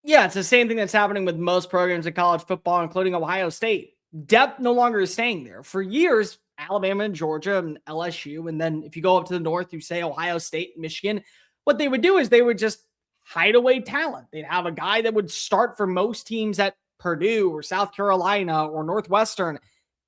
Yeah, it's the same thing that's happening with most programs in college football, including Ohio State. Depth no longer is staying there. For years, Alabama and Georgia and LSU, and then if you go up to the north, you say Ohio State, Michigan, what they would do is they would just hide away talent. They'd have a guy that would start for most teams at Purdue or South Carolina or Northwestern.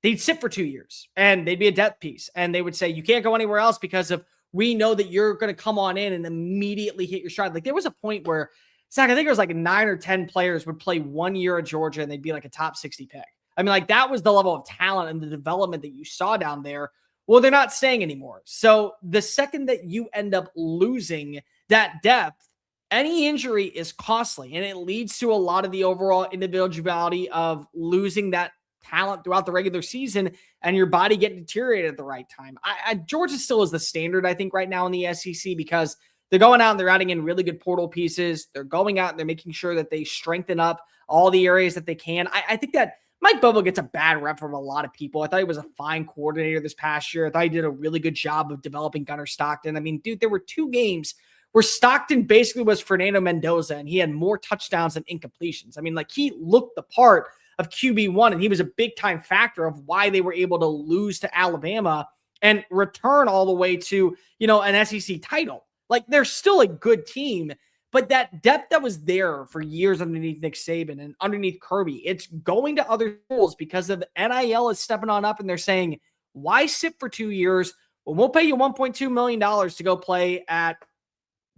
They'd sit for 2 years, and they'd be a depth piece. And they would say, you can't go anywhere else because of we know that you're going to come on in and immediately hit your stride. Like, there was a point where, Zach, I think it was like 9 or 10 players would play 1 year at Georgia and they'd be like a top 60 pick. I mean, like, that was the level of talent and the development that you saw down there. Well, they're not staying anymore. So the second that you end up losing that depth, any injury is costly, and it leads to a lot of the overall individuality of losing that talent throughout the regular season and your body getting deteriorated at the right time. Georgia still is the standard, I think, right now in the SEC because they're going out and they're adding in really good portal pieces. They're going out and they're making sure that they strengthen up all the areas that they can. I think that Mike Bobo gets a bad rep from a lot of people. I thought he was a fine coordinator this past year. I thought he did a really good job of developing Gunnar Stockton. I mean, dude, there were 2 games where Stockton basically was Fernando Mendoza and he had more touchdowns than incompletions. I mean, like, he looked the part of QB1 and he was a big time factor of why they were able to lose to Alabama and return all the way to, an SEC title. Like, they're still a good team, but that depth that was there for years underneath Nick Saban and underneath Kirby, it's going to other schools because of NIL is stepping on up and they're saying, why sit for 2 years? Well, we'll pay you $1.2 million to go play at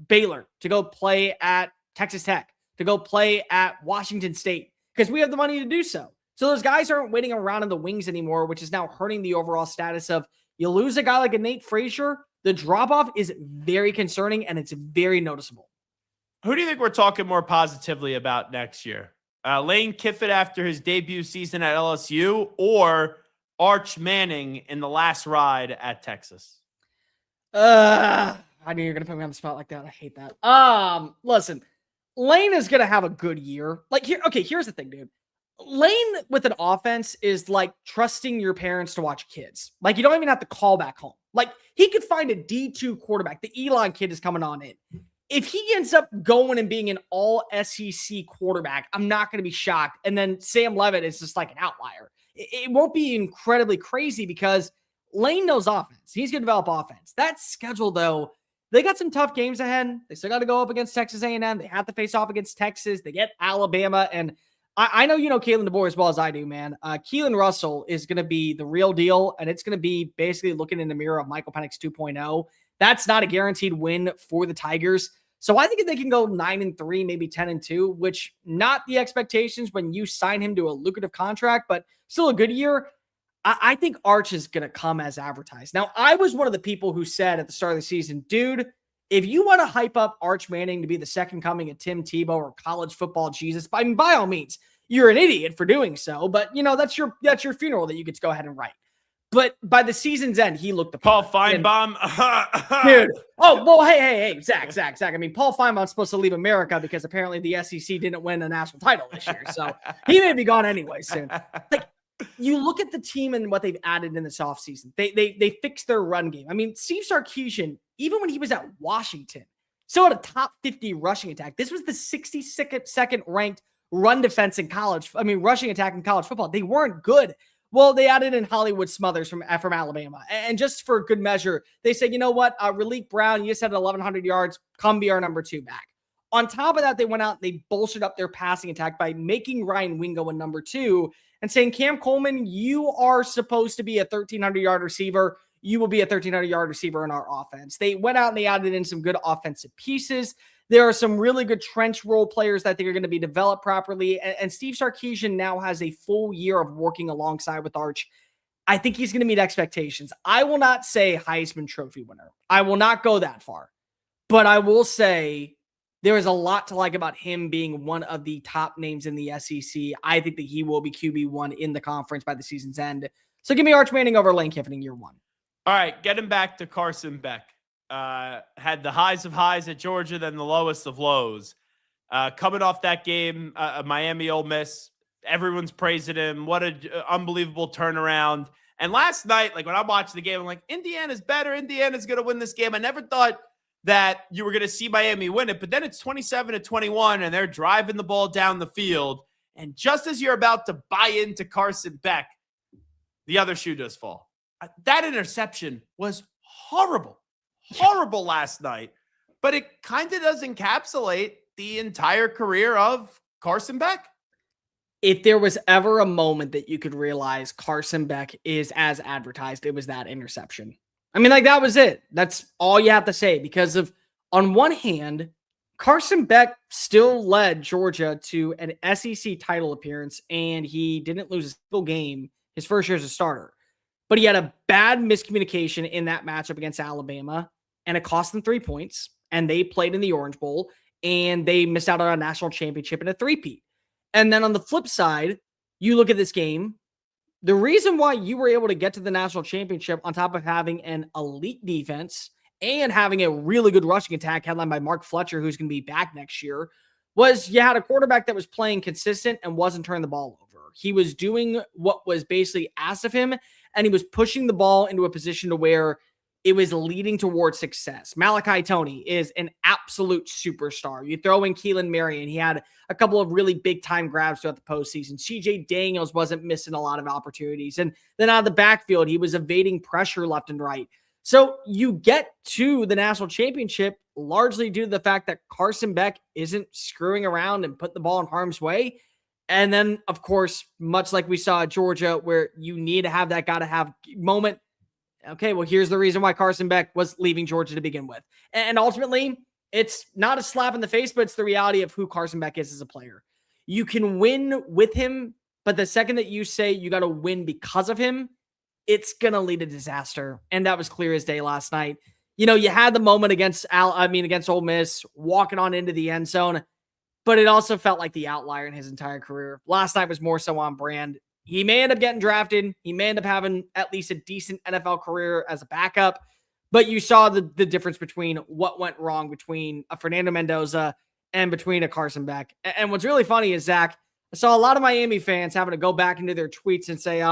Baylor, to go play at Texas Tech, to go play at Washington State, because we have the money to do so. So those guys aren't waiting around in the wings anymore, which is now hurting the overall status of, you lose a guy like a Nate Frazier, the drop-off is very concerning and it's very noticeable. Who do you think we're talking more positively about next year? Lane Kiffin after his debut season at LSU, or Arch Manning in the last ride at Texas? I knew you were going to put me on the spot like that. I hate that. Listen, Lane is going to have a good year. Like, here's the thing, dude. Lane with an offense is like trusting your parents to watch kids. Like, you don't even have to call back home. Like, he could find a D2 quarterback. The Elon kid is coming on in. If he ends up going and being an all SEC quarterback, I'm not going to be shocked. And then Sam Levitt is just like an outlier. It won't be incredibly crazy because Lane knows offense. He's going to develop offense. That schedule, though, they got some tough games ahead. They still got to go up against Texas A&M. They have to face off against Texas. They get Alabama. And I know you know Kalen DeBoer as well as I do, man. Keelan Russell is going to be the real deal, and it's going to be basically looking in the mirror of Michael Penix 2.0. That's not a guaranteed win for the Tigers. So I think if they can go 9-3, maybe 10-2, which not the expectations when you sign him to a lucrative contract, but still a good year. I think Arch is going to come as advertised. Now, I was one of the people who said at the start of the season, dude, if you want to hype up Arch Manning to be the second coming of Tim Tebow or college football Jesus, by all means, you're an idiot for doing so. But, that's your funeral that you get to go ahead and write. But by the season's end, he looked the Paul Feinbaum. Dude. Oh, well, hey, Zach. I mean, Paul Feinbaum's supposed to leave America because apparently the SEC didn't win a national title this year. So he may be gone anyway soon. Like, you look at the team and what they've added in this offseason. They fixed their run game. I mean, Steve Sarkisian, even when he was at Washington, still had a top 50 rushing attack. This was the 62nd ranked run defense in college. I mean, rushing attack in college football. They weren't good. Well, they added in Hollywood Smothers from Alabama. And just for good measure, they said, you know what? Raleek Brown, you just had 1,100 yards. Come be our number 2 back. On top of that, they went out and they bolstered up their passing attack by making Ryan Wingo a number 2 and saying, Cam Coleman, you are supposed to be a 1,300-yard receiver. You will be a 1,300-yard receiver in our offense. They went out and they added in some good offensive pieces. There are some really good trench role players that I think are going to be developed properly. And Steve Sarkisian now has a full year of working alongside with Arch. I think he's going to meet expectations. I will not say Heisman Trophy winner. I will not go that far. But I will say there is a lot to like about him being one of the top names in the SEC. I think that he will be QB1 in the conference by the season's end. So give me Arch Manning over Lane Kiffin in year 1. All right, getting back to Carson Beck. Had the highs of highs at Georgia, then the lowest of lows. Coming off that game, Miami Ole Miss, everyone's praising him. What an unbelievable turnaround. And last night, like when I watched the game, I'm like, Indiana's better. Indiana's going to win this game. I never thought that you were going to see Miami win it, but then it's 27-21, and they're driving the ball down the field. And just as you're about to buy into Carson Beck, the other shoe does fall. That interception was horrible last night, but it kind of does encapsulate the entire career of Carson Beck. If there was ever a moment that you could realize Carson Beck is as advertised, it was that interception. I mean, like, that was it. That's all you have to say, because of, on one hand, Carson Beck still led Georgia to an SEC title appearance, and he didn't lose a single game his first year as a starter. But he had a bad miscommunication in that matchup against Alabama, and it cost them 3 points, and they played in the Orange Bowl, and they missed out on a national championship and a three-peat. And then on the flip side, you look at this game, the reason why you were able to get to the national championship on top of having an elite defense and having a really good rushing attack headlined by Mark Fletcher, who's going to be back next year, was you had a quarterback that was playing consistent and wasn't turning the ball over. He was doing what was basically asked of him, and he was pushing the ball into a position to where it was leading towards success. Malachi Toney is an absolute superstar. You throw in Keelan Marion. He had a couple of really big-time grabs throughout the postseason. CJ Daniels wasn't missing a lot of opportunities. And then out of the backfield, he was evading pressure left and right. So you get to the national championship largely due to the fact that Carson Beck isn't screwing around and putting the ball in harm's way. And then, of course, much like we saw at Georgia, where you need to have that gotta-have moment, Okay, well, here's the reason why Carson Beck was leaving Georgia to begin with. And ultimately, it's not a slap in the face, but it's the reality of who Carson Beck is as a player. You can win with him, but the second that you say you got to win because of him, it's going to lead to disaster. And that was clear as day last night. You know, you had the moment against Ole Miss, walking on into the end zone, but it also felt like the outlier in his entire career. Last night was more so on brand. He may end up getting drafted. He may end up having at least a decent NFL career as a backup, but you saw the difference between what went wrong between a Fernando Mendoza and between a Carson Beck. And what's really funny is, Zach, I saw a lot of Miami fans having to go back into their tweets and say,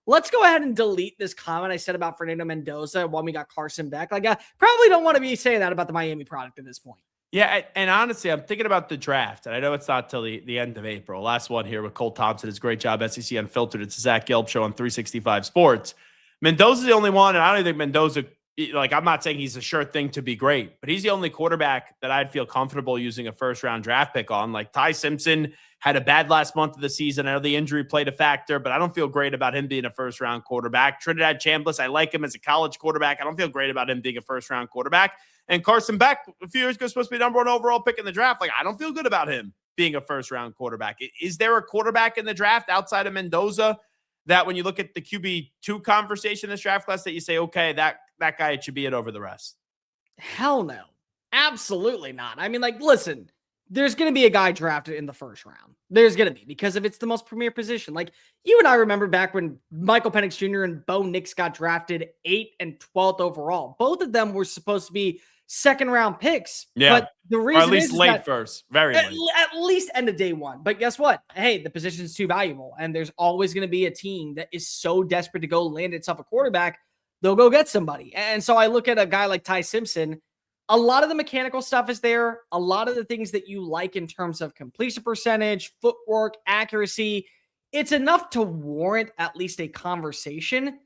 let's go ahead and delete this comment I said about Fernando Mendoza when we got Carson Beck. Like, I probably don't want to be saying that about the Miami product at this point. Yeah, and honestly, I'm thinking about the draft, and I know it's not till the end of April. Last one here with Cole Thompson. It's a great job, SEC Unfiltered. It's a Zach Gelb show on 365 Sports. Mendoza's the only one, and I don't think Mendoza, like, I'm not saying he's a sure thing to be great, but he's the only quarterback that I'd feel comfortable using a first-round draft pick on. Like, Ty Simpson had a bad last month of the season. I know the injury played a factor, but I don't feel great about him being a first-round quarterback. Trinidad Chambliss, I like him as a college quarterback. I don't feel great about him being a first-round quarterback. And Carson Beck, a few years ago, was supposed to be number 1 overall pick in the draft. Like, I don't feel good about him being a first-round quarterback. Is there a quarterback in the draft outside of Mendoza that when you look at the QB2 conversation in this draft class that you say, okay, that guy should be it over the rest? Hell no. Absolutely not. I mean, like, listen, there's going to be a guy drafted in the first round. There's going to be, because if it's the most premier position. Like, you and I remember back when Michael Penix Jr. and Bo Nix got drafted 8th and 12th overall. Both of them were supposed to be second-round picks. Yeah. But the reason or at least is late that first. Very late. At least end of day one. But guess what? Hey, the position is too valuable. And there's always going to be a team that is so desperate to go land itself a quarterback, they'll go get somebody. And so I look at a guy like Ty Simpson. A lot of the mechanical stuff is there. A lot of the things that you like in terms of completion percentage, footwork, accuracy, it's enough to warrant at least a conversation.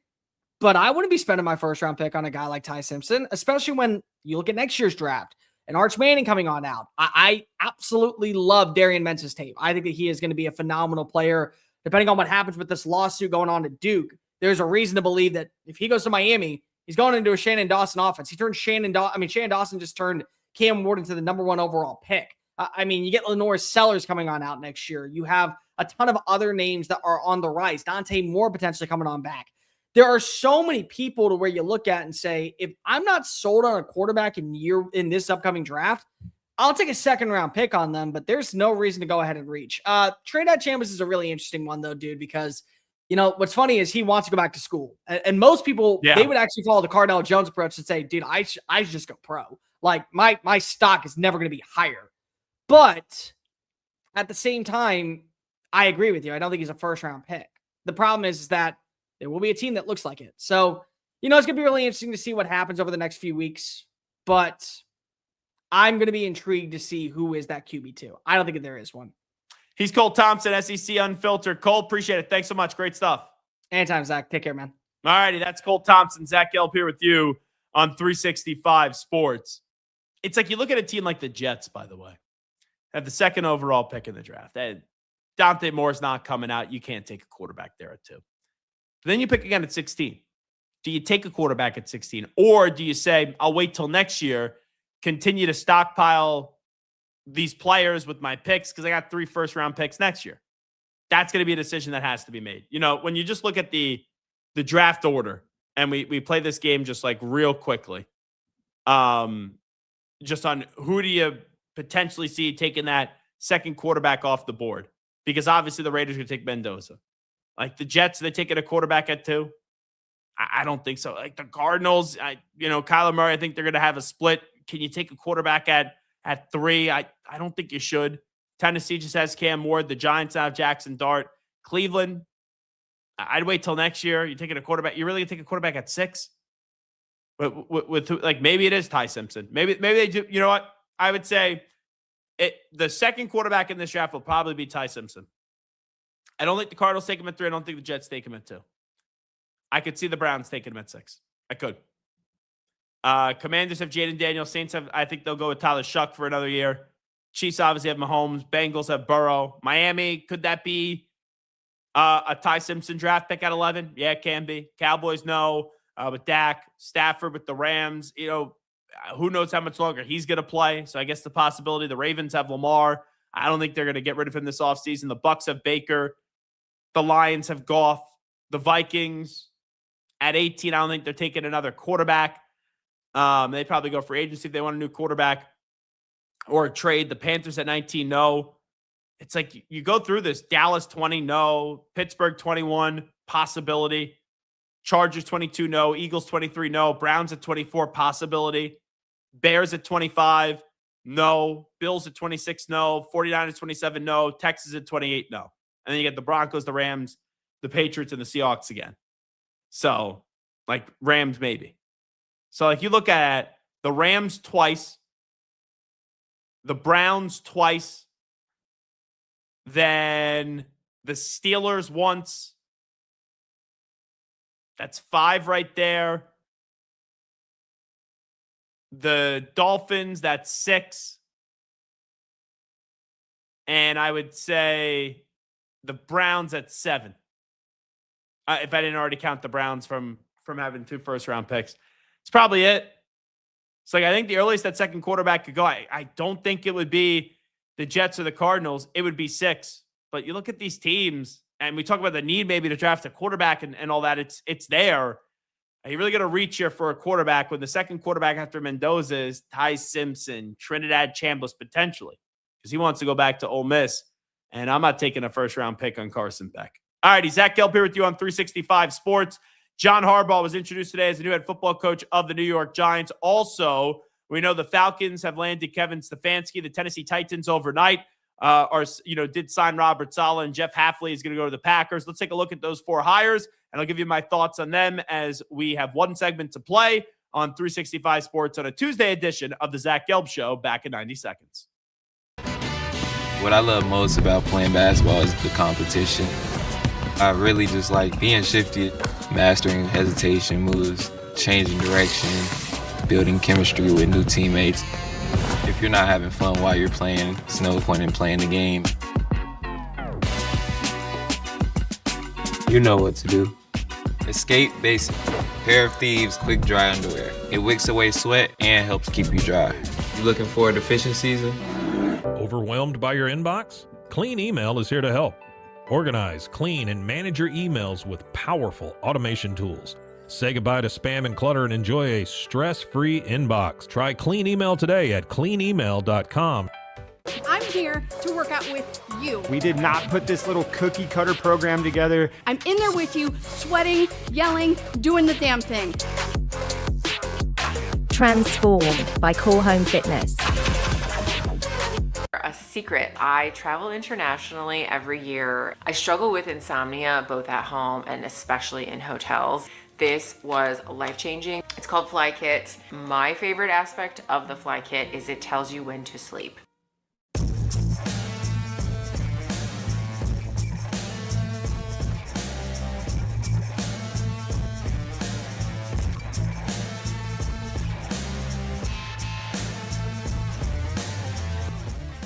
But I wouldn't be spending my first round pick on a guy like Ty Simpson, especially when you look at next year's draft and Arch Manning coming on out. I absolutely love Darian Mentz's tape. I think that he is going to be a phenomenal player. Depending on what happens with this lawsuit going on to Duke, there's a reason to believe that if he goes to Miami, he's going into a Shannon Dawson offense. He turned Shannon Dawson just turned Cam Ward into the number 1 overall pick. I mean, you get Lenore Sellers coming on out next year. You have a ton of other names that are on the rise. Dante Moore potentially coming on back. There are so many people to where you look at and say, if I'm not sold on a quarterback in this upcoming draft, I'll take a second-round pick on them, but there's no reason to go ahead and reach. Trinidad Chambliss is a really interesting one, though, dude, because, you know, what's funny is he wants to go back to school. And most people, they would actually follow the Cardell Jones approach and say, dude, I should just go pro. Like, my stock is never going to be higher. But at the same time, I agree with you. I don't think he's a first-round pick. The problem is that there will be a team that looks like it. So, you know, it's going to be really interesting to see what happens over the next few weeks. But I'm going to be intrigued to see who is that QB2. I don't think there is one. He's Cole Thompson, SEC Unfiltered. Cole, appreciate it. Thanks so much. Great stuff. Anytime, Zach. Take care, man. All righty. That's Cole Thompson. Zach Gelb here with you on 365 Sports. It's like you look at a team like the Jets, by the way, have the 2nd overall pick in the draft. Dante Moore's not coming out. You can't take a quarterback there at 2. But then you pick again at 16. Do you take a quarterback at 16? Or do you say, I'll wait till next year, continue to stockpile these players with my picks because I got 3 first-round picks next year? That's going to be a decision that has to be made. You know, when you just look at the draft order, and we play this game just like real quickly, just on who do you potentially see taking that second quarterback off the board? Because obviously the Raiders are going to take Mendoza. Like the Jets, they taking a quarterback at 2? I don't think so. Like the Cardinals, Kyler Murray, I think they're going to have a split. Can you take a quarterback at 3? I don't think you should. Tennessee just has Cam Ward. The Giants have Jackson Dart. Cleveland, I'd wait till next year. You're taking a quarterback. You really going to take a quarterback at 6? But with like maybe it is Ty Simpson. Maybe they do. You know what? I would say the second quarterback in this draft will probably be Ty Simpson. I don't think the Cardinals take him at 3. I don't think the Jets take him at 2. I could see the Browns taking him at 6. I could. Commanders have Jaden Daniels. Saints have, I think they'll go with Tyler Shuck for another year. Chiefs obviously have Mahomes. Bengals have Burrow. Miami, could that be a Ty Simpson draft pick at 11? Yeah, it can be. Cowboys, no. with Dak, Stafford with the Rams. Who knows how much longer he's going to play. So I guess the possibility the Ravens have Lamar. I don't think they're going to get rid of him this offseason. The Bucs have Baker. The Lions have Goff. The Vikings at 18, I don't think they're taking another quarterback. They probably go for agency if they want a new quarterback or a trade. The Panthers at 19, no. It's like you go through this. Dallas 20, no. Pittsburgh 21, possibility. Chargers 22, no. Eagles 23, no. Browns at 24, possibility. Bears at 25, no. Bills at 26, no. 49ers 27, no. Texas at 28, no. And then you get the Broncos, the Rams, the Patriots, and the Seahawks again. So, Rams maybe. So, you look at the Rams twice, the Browns twice, then the Steelers once. That's 5 right there. The Dolphins, that's 6. And I would say the Browns at 7. If I didn't already count the Browns from having 2 first-round picks. It's probably it. It's I think the earliest that second quarterback could go, I don't think it would be the Jets or the Cardinals. It would be 6. But you look at these teams, and we talk about the need maybe to draft a quarterback and all that. It's there. Are you really going to reach here for a quarterback when the second quarterback after Mendoza is Ty Simpson, Trinidad Chambliss potentially? Because he wants to go back to Ole Miss. And I'm not taking a first-round pick on Carson Beck. All righty, Zach Gelb here with you on 365 Sports. John Harbaugh was introduced today as the new head football coach of the New York Giants. Also, we know the Falcons have landed Kevin Stefanski. The Tennessee Titans overnight did sign Robert Saleh, and Jeff Hafley is going to go to the Packers. Let's take a look at those 4 hires, and I'll give you my thoughts on them as we have one segment to play on 365 Sports on a Tuesday edition of the Zach Gelb Show, back in 90 seconds. What I love most about playing basketball is the competition. I really just like being shifty, mastering hesitation moves, changing direction, building chemistry with new teammates. If you're not having fun while you're playing, it's no point in playing the game. You know what to do. Escape Basic. Pair of Thieves quick dry underwear. It wicks away sweat and helps keep you dry. You looking forward to fishing season? Overwhelmed by your inbox? Clean Email is here to help. Organize, clean, and manage your emails with powerful automation tools. Say goodbye to spam and clutter and enjoy a stress-free inbox. Try Clean Email today at cleanemail.com. I'm here to work out with you. We did not put this little cookie cutter program together. I'm in there with you, sweating, yelling, doing the damn thing. Transform by Core Home Fitness. A secret, I travel internationally every year. I struggle with insomnia both at home and especially in hotels. This was life-changing. It's called Fly Kit. My favorite aspect of the Fly Kit is it tells you when to sleep.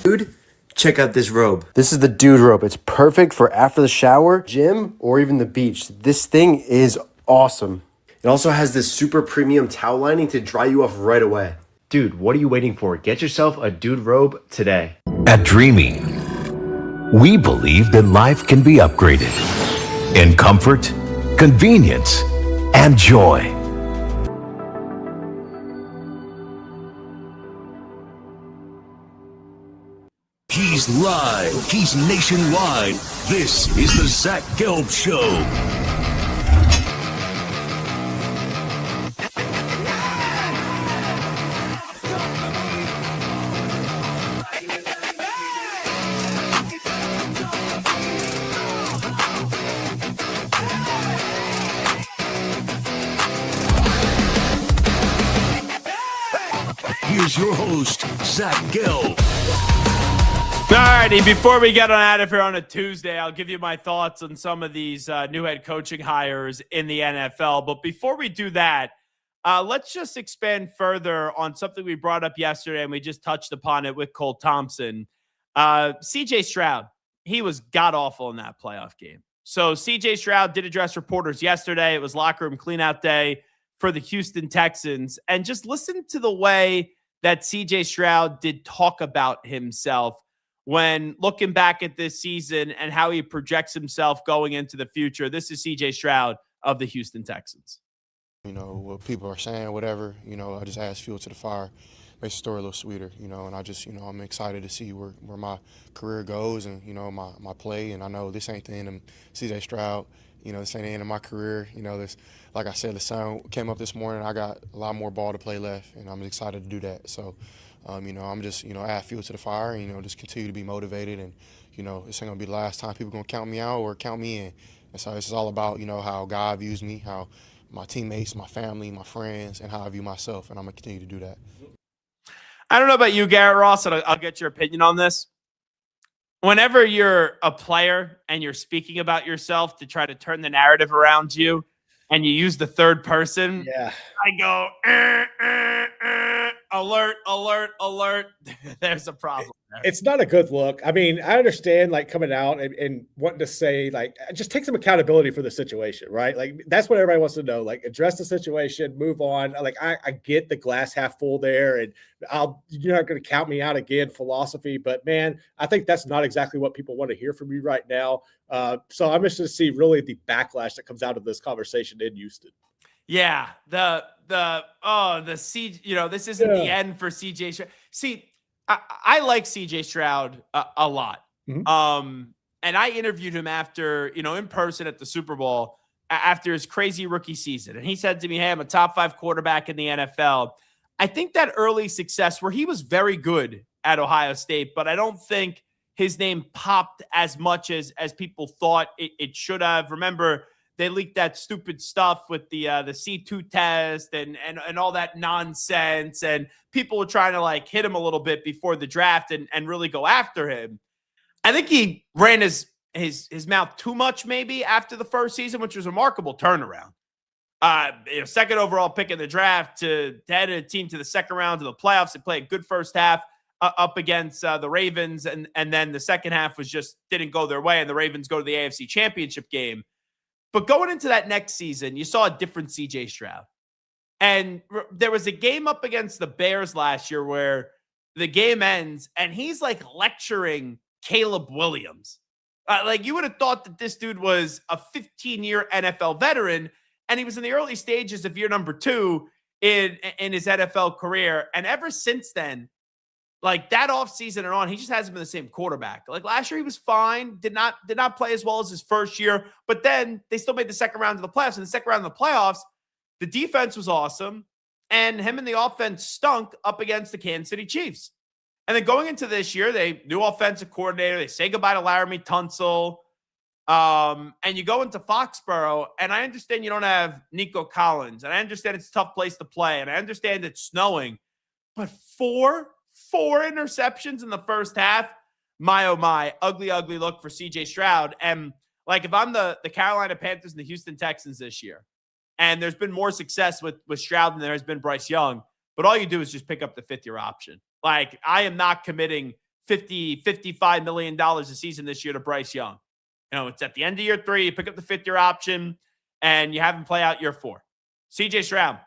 Dude, check out this robe. This is the dude robe. It's perfect for after the shower, gym, or even the beach. This thing is awesome. It also has this super premium towel lining to dry you off right away. Dude, what are you waiting for? Get yourself a dude robe today. At Dreamy, we believe that life can be upgraded in comfort, convenience, and joy. He's live. He's nationwide. This is the Zach Gelb Show. Here's your host, Zach Gelb. Alrighty, before we get on out of here on a Tuesday, I'll give you my thoughts on some of these new head coaching hires in the NFL. But before we do that, let's just expand further on something we brought up yesterday, and we just touched upon it with Cole Thompson. CJ Stroud, he was god-awful in that playoff game. So CJ Stroud did address reporters yesterday. It was locker room cleanout day. for the Houston Texans. And just listen to the way that CJ Stroud did talk about himself when looking back at this season and how he projects himself going into the future. This is CJ Stroud of the Houston Texans. You know, what people are saying, whatever, you know, I just add fuel to the fire, makes the story a little sweeter, you know, and I just, you know, I'm excited to see where my career goes and, you know, my play. And I know this ain't the end of CJ Stroud, you know, this ain't the end of my career. You know, this, like I said, the sun came up this morning. I got a lot more ball to play left, and I'm excited to do that. So, you know, I'm just, you know, add fuel to the fire and, you know, just continue to be motivated. And, you know, this ain't going to be the last time people going to count me out or count me in. And so it's all about, you know, how God views me, how my teammates, my family, my friends, and how I view myself. And I'm going to continue to do that. I don't know about you, Garrett Ross, and I'll get your opinion on this. Whenever you're a player and you're speaking about yourself to try to turn the narrative around you and you use the third person, I go, alert, alert, alert. There's a problem there. It's not a good look. I mean, I understand like coming out and wanting to say like, just take some accountability for the situation, right? Like that's what everybody wants to know. Like address the situation, move on. Like I get the glass half full there, and you're not going to count me out again philosophy, but man, I think that's not exactly what people want to hear from you right now. So I'm interested to see really the backlash that comes out of this conversation in Houston. Yeah, the you know, this isn't the end for CJ Stroud. See, I like CJ Stroud a lot. And I interviewed him after, you know, in person at the Super Bowl after his crazy rookie season. And he said to me, hey, I'm a top 5 quarterback in the NFL. I think that early success where he was very good at Ohio State, but I don't think his name popped as much as people thought it should have. Remember, they leaked that stupid stuff with the C2 test and all that nonsense. And people were trying to like hit him a little bit before the draft and really go after him. I think he ran his mouth too much maybe after the first season, which was a remarkable turnaround. You know, second overall pick in the draft to head a team to the second round of the playoffs. They played a good first half up against the Ravens. And then the second half was just didn't go their way. And the Ravens go to the AFC Championship game. But going into that next season, you saw a different CJ Stroud. And there was a game up against the Bears last year where the game ends and he's like lecturing Caleb Williams. Like you would have thought that this dude was a 15-year NFL veteran, and he was in the early stages of year number 2 in his NFL career. And ever since then, like that offseason and on, he just hasn't been the same quarterback. Like last year, he was fine, did not play as well as his first year, but then they still made the second round of the playoffs. In the second round of the playoffs, the defense was awesome, and him and the offense stunk up against the Kansas City Chiefs. And then going into this year, they new offensive coordinator. They say goodbye to Laramie Tunsil, and you go into Foxborough. And I understand you don't have Nico Collins, and I understand it's a tough place to play, and I understand it's snowing, but four interceptions in the first half. My, oh my, ugly, ugly look for CJ Stroud. And like, if I'm the Carolina Panthers and the Houston Texans this year, and there's been more success with Stroud than there has been Bryce Young, but all you do is just pick up the 5th-year option. Like, I am not committing $55 million a season this year to Bryce Young. You know, it's at the end of year 3, you pick up the 5th-year option, and you have him play out year 4. CJ Stroud,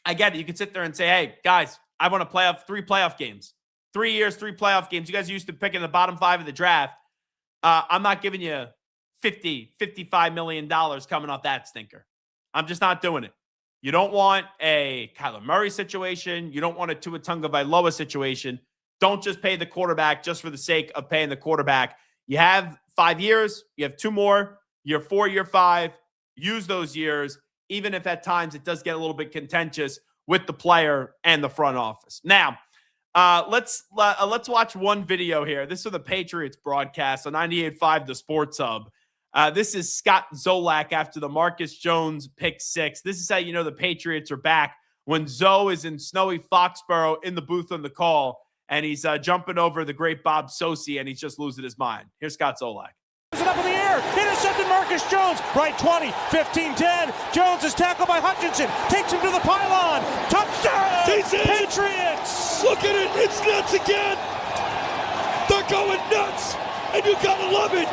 I get it. You can sit there and say, hey, guys, I want to 3 playoff games. 3 years, 3 playoff games. You guys are used to picking the bottom 5 of the draft. I'm not giving you $55 million coming off that stinker. I'm just not doing it. You don't want a Kyler Murray situation. You don't want a Tua Tagovailoa situation. Don't just pay the quarterback just for the sake of paying the quarterback. You have 5 years. You have 2 more. Year 4, year 5. Use those years, even if at times it does get a little bit contentious with the player and the front office. Now, let's watch one video here. This is the Patriots broadcast on 98.5 The Sports Hub. This is Scott Zolak after the Marcus Jones pick 6. This is how you know the Patriots are back, when Zoe is in snowy Foxborough in the booth on the call, and he's jumping over the great Bob Socci, and he's just losing his mind. Here's Scott Zolak. It up in the air, intercepted Marcus Jones, right 20, 15, 10. Jones is tackled by Hutchinson, takes him to the pylon, touchdown, Patriots! Look at it, it's nuts again! They're going nuts, and you gotta love it!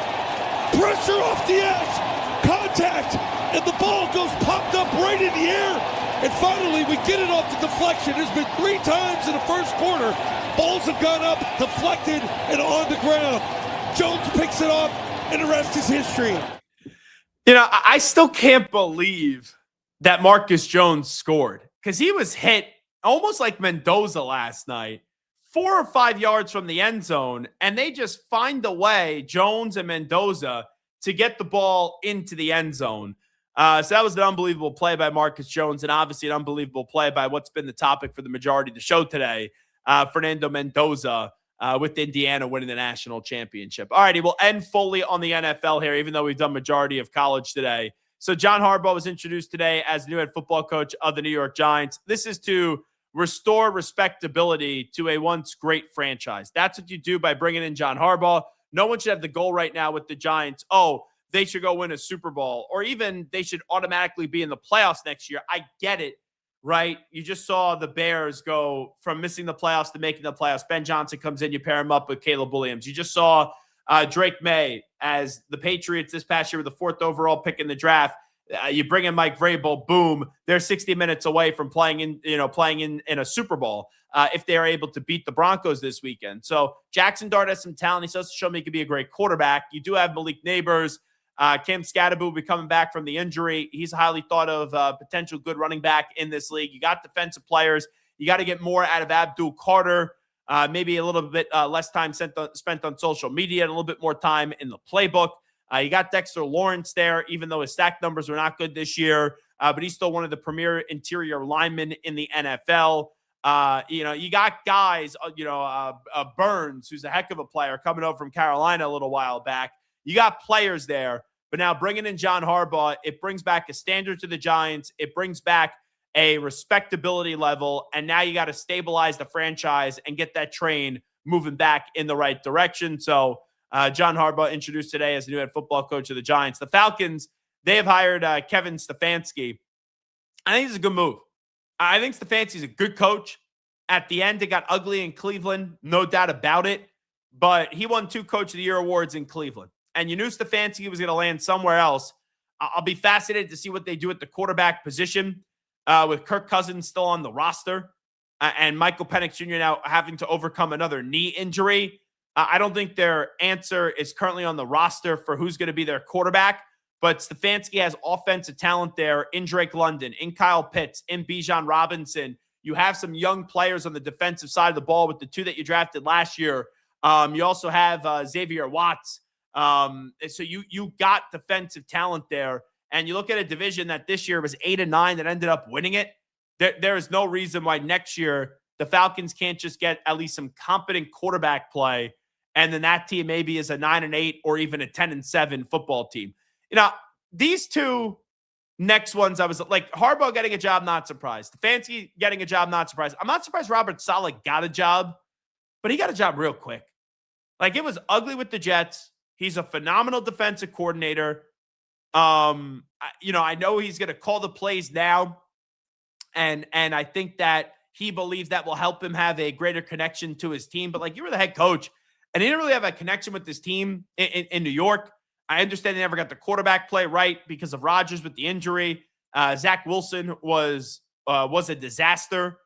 Pressure off the edge, contact, and the ball goes popped up right in the air. And finally, we get it off the deflection. There's been 3 times in the first quarter. Balls have gone up, deflected, and on the ground. Jones picks it off, and the rest is history. You know, I still can't believe that Marcus Jones scored because he was hit almost like Mendoza last night, 4 or 5 yards from the end zone, and they just find a way, Jones and Mendoza, to get the ball into the end zone. So that was an unbelievable play by Marcus Jones, and obviously an unbelievable play by what's been the topic for the majority of the show today, Fernando Mendoza, with Indiana winning the national championship. All righty, we'll end fully on the NFL here, even though we've done majority of college today. So John Harbaugh was introduced today as the new head football coach of the New York Giants. This is to restore respectability to a once great franchise. That's what you do by bringing in John Harbaugh. No one should have the goal right now with the Giants, oh, they should go win a Super Bowl, or even they should automatically be in the playoffs next year. I get it, right? You just saw the Bears go from missing the playoffs to making the playoffs. Ben Johnson comes in, you pair him up with Caleb Williams. You just saw Drake May as the Patriots this past year with the 4th overall pick in the draft. You bring in Mike Vrabel, boom, they're 60 minutes away from playing in a Super Bowl if they're able to beat the Broncos this weekend. So Jackson Dart has some talent. He starts to show me he could be a great quarterback. You do have Malik Neighbors. Cam Scatterbo will be coming back from the injury. He's a highly thought of potential good running back in this league. You got defensive players. You got to get more out of Abdul Carter. Maybe a little bit less time spent on social media and a little bit more time in the playbook. You got Dexter Lawrence there, even though his sack numbers are not good this year, but he's still one of the premier interior linemen in the NFL. You got guys, Burns, who's a heck of a player, coming over from Carolina a little while back. You got players there, but now bringing in John Harbaugh, it brings back a standard to the Giants. It brings back a respectability level, and now you got to stabilize the franchise and get that train moving back in the right direction. So John Harbaugh introduced today as the new head football coach of the Giants. The Falcons, they have hired Kevin Stefanski. I think it's a good move. I think Stefanski's a good coach. At the end, it got ugly in Cleveland, no doubt about it, but he won 2 Coach of the Year awards in Cleveland. And you knew Stefanski was going to land somewhere else. I'll be fascinated to see what they do at the quarterback position with Kirk Cousins still on the roster and Michael Penix Jr. now having to overcome another knee injury. I don't think their answer is currently on the roster for who's going to be their quarterback, but Stefanski has offensive talent there in Drake London, in Kyle Pitts, in Bijan Robinson. You have some young players on the defensive side of the ball with the 2 that you drafted last year. You also have Xavier Watts. So you got defensive talent there, and you look at a division that this year was 8-9 that ended up winning it. There is no reason why next year the Falcons can't just get at least some competent quarterback play, and then that team maybe is a 9-8 or even a 10-7 football team. You know, these 2 next ones, I was like, Harbaugh getting a job, not surprised. Stefanski getting a job, not surprised. I'm not surprised Robert Saleh got a job, but he got a job real quick. Like, it was ugly with the Jets. He's a phenomenal defensive coordinator. I know he's going to call the plays now, and I think that he believes that will help him have a greater connection to his team. But like, you were the head coach, and he didn't really have a connection with this team in New York. I understand they never got the quarterback play right because of Rodgers with the injury. Zach Wilson was a disaster,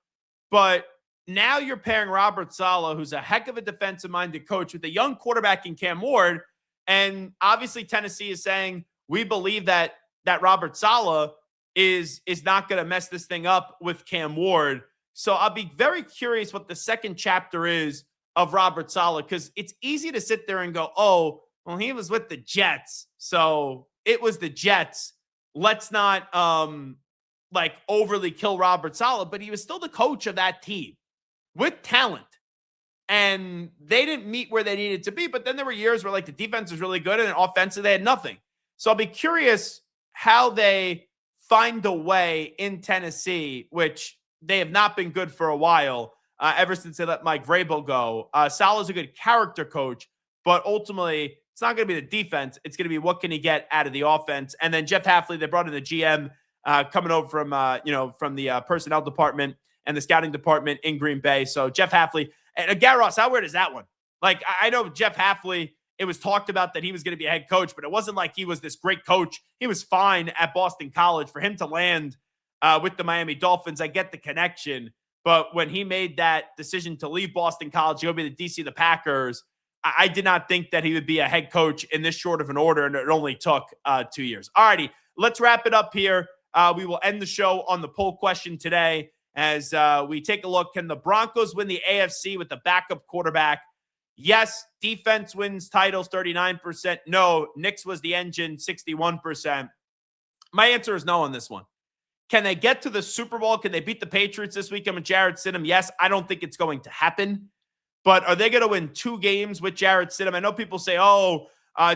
but now you're pairing Robert Saleh, who's a heck of a defensive-minded coach, with a young quarterback in Cam Ward. And obviously Tennessee is saying, we believe that Robert Saleh is not going to mess this thing up with Cam Ward. So I'll be very curious what the second chapter is of Robert Saleh, because it's easy to sit there and go, oh, well, he was with the Jets, so it was the Jets. Let's not overly kill Robert Saleh, but he was still the coach of that team with talent. And they didn't meet where they needed to be. But then there were years where, like, the defense was really good and offensively they had nothing. So I'll be curious how they find a way in Tennessee, which they have not been good for a while, ever since they let Mike Vrabel go. Saleh's a good character coach, but ultimately it's not going to be the defense. It's going to be what can he get out of the offense. And then Jeff Hafley, they brought in the GM coming over from the personnel department and the scouting department in Green Bay. So Jeff Hafley. And Garros, how weird is that one? Like, I know Jeff Hafley, it was talked about that he was going to be a head coach, but it wasn't like he was this great coach. He was fine at Boston College. For him to land with the Miami Dolphins. I get the connection. But when he made that decision to leave Boston College, go be the DC of the Packers, I did not think that he would be a head coach in this short of an order, and it only took 2 years. All righty, let's wrap it up here. We will end the show on the poll question today as we take a look. Can the Broncos win the AFC with the backup quarterback? Yes. Defense wins titles, 39%. No. Knicks was the engine, 61%. My answer is no on this one. Can they get to the Super Bowl? Can they beat the Patriots this weekend with Jarrett Stidham? Yes. I don't think it's going to happen. But are they going to win 2 games with Jarrett Stidham? I know people say,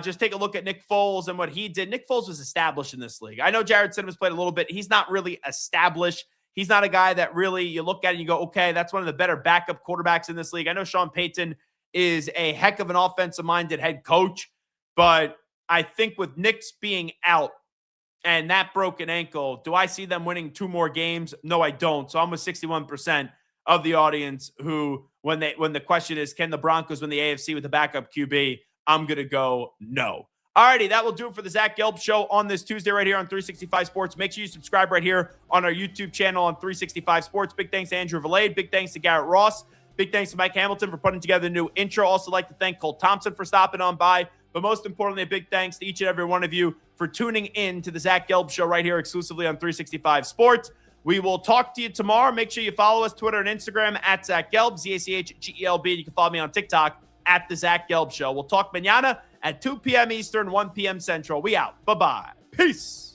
just take a look at Nick Foles and what he did. Nick Foles was established in this league. I know Jarrett Stidham has played a little bit. He's not really established. He's not a guy that really you look at and you go, okay, that's one of the better backup quarterbacks in this league. I know Sean Payton is a heck of an offensive-minded head coach, but I think with Nick's being out and that broken ankle, do I see them winning 2 more games? No, I don't. So I'm with 61% of the audience who, when the question is, can the Broncos win the AFC with the backup QB? I'm going to go no. Alrighty, that will do it for the Zach Gelb Show on this Tuesday right here on 365 Sports. Make sure you subscribe right here on our YouTube channel on 365 Sports. Big thanks to Andrew Valade. Big thanks to Garrett Ross. Big thanks to Mike Hamilton for putting together the new intro. Also like to thank Cole Thompson for stopping on by. But most importantly, a big thanks to each and every one of you for tuning in to the Zach Gelb Show right here exclusively on 365 Sports. We will talk to you tomorrow. Make sure you follow us Twitter and Instagram at Zach Gelb, ZACHGELB. You can follow me on TikTok at the Zach Gelb Show. We'll talk mañana at 2 p.m. Eastern, 1 p.m. Central. We out. Bye-bye. Peace.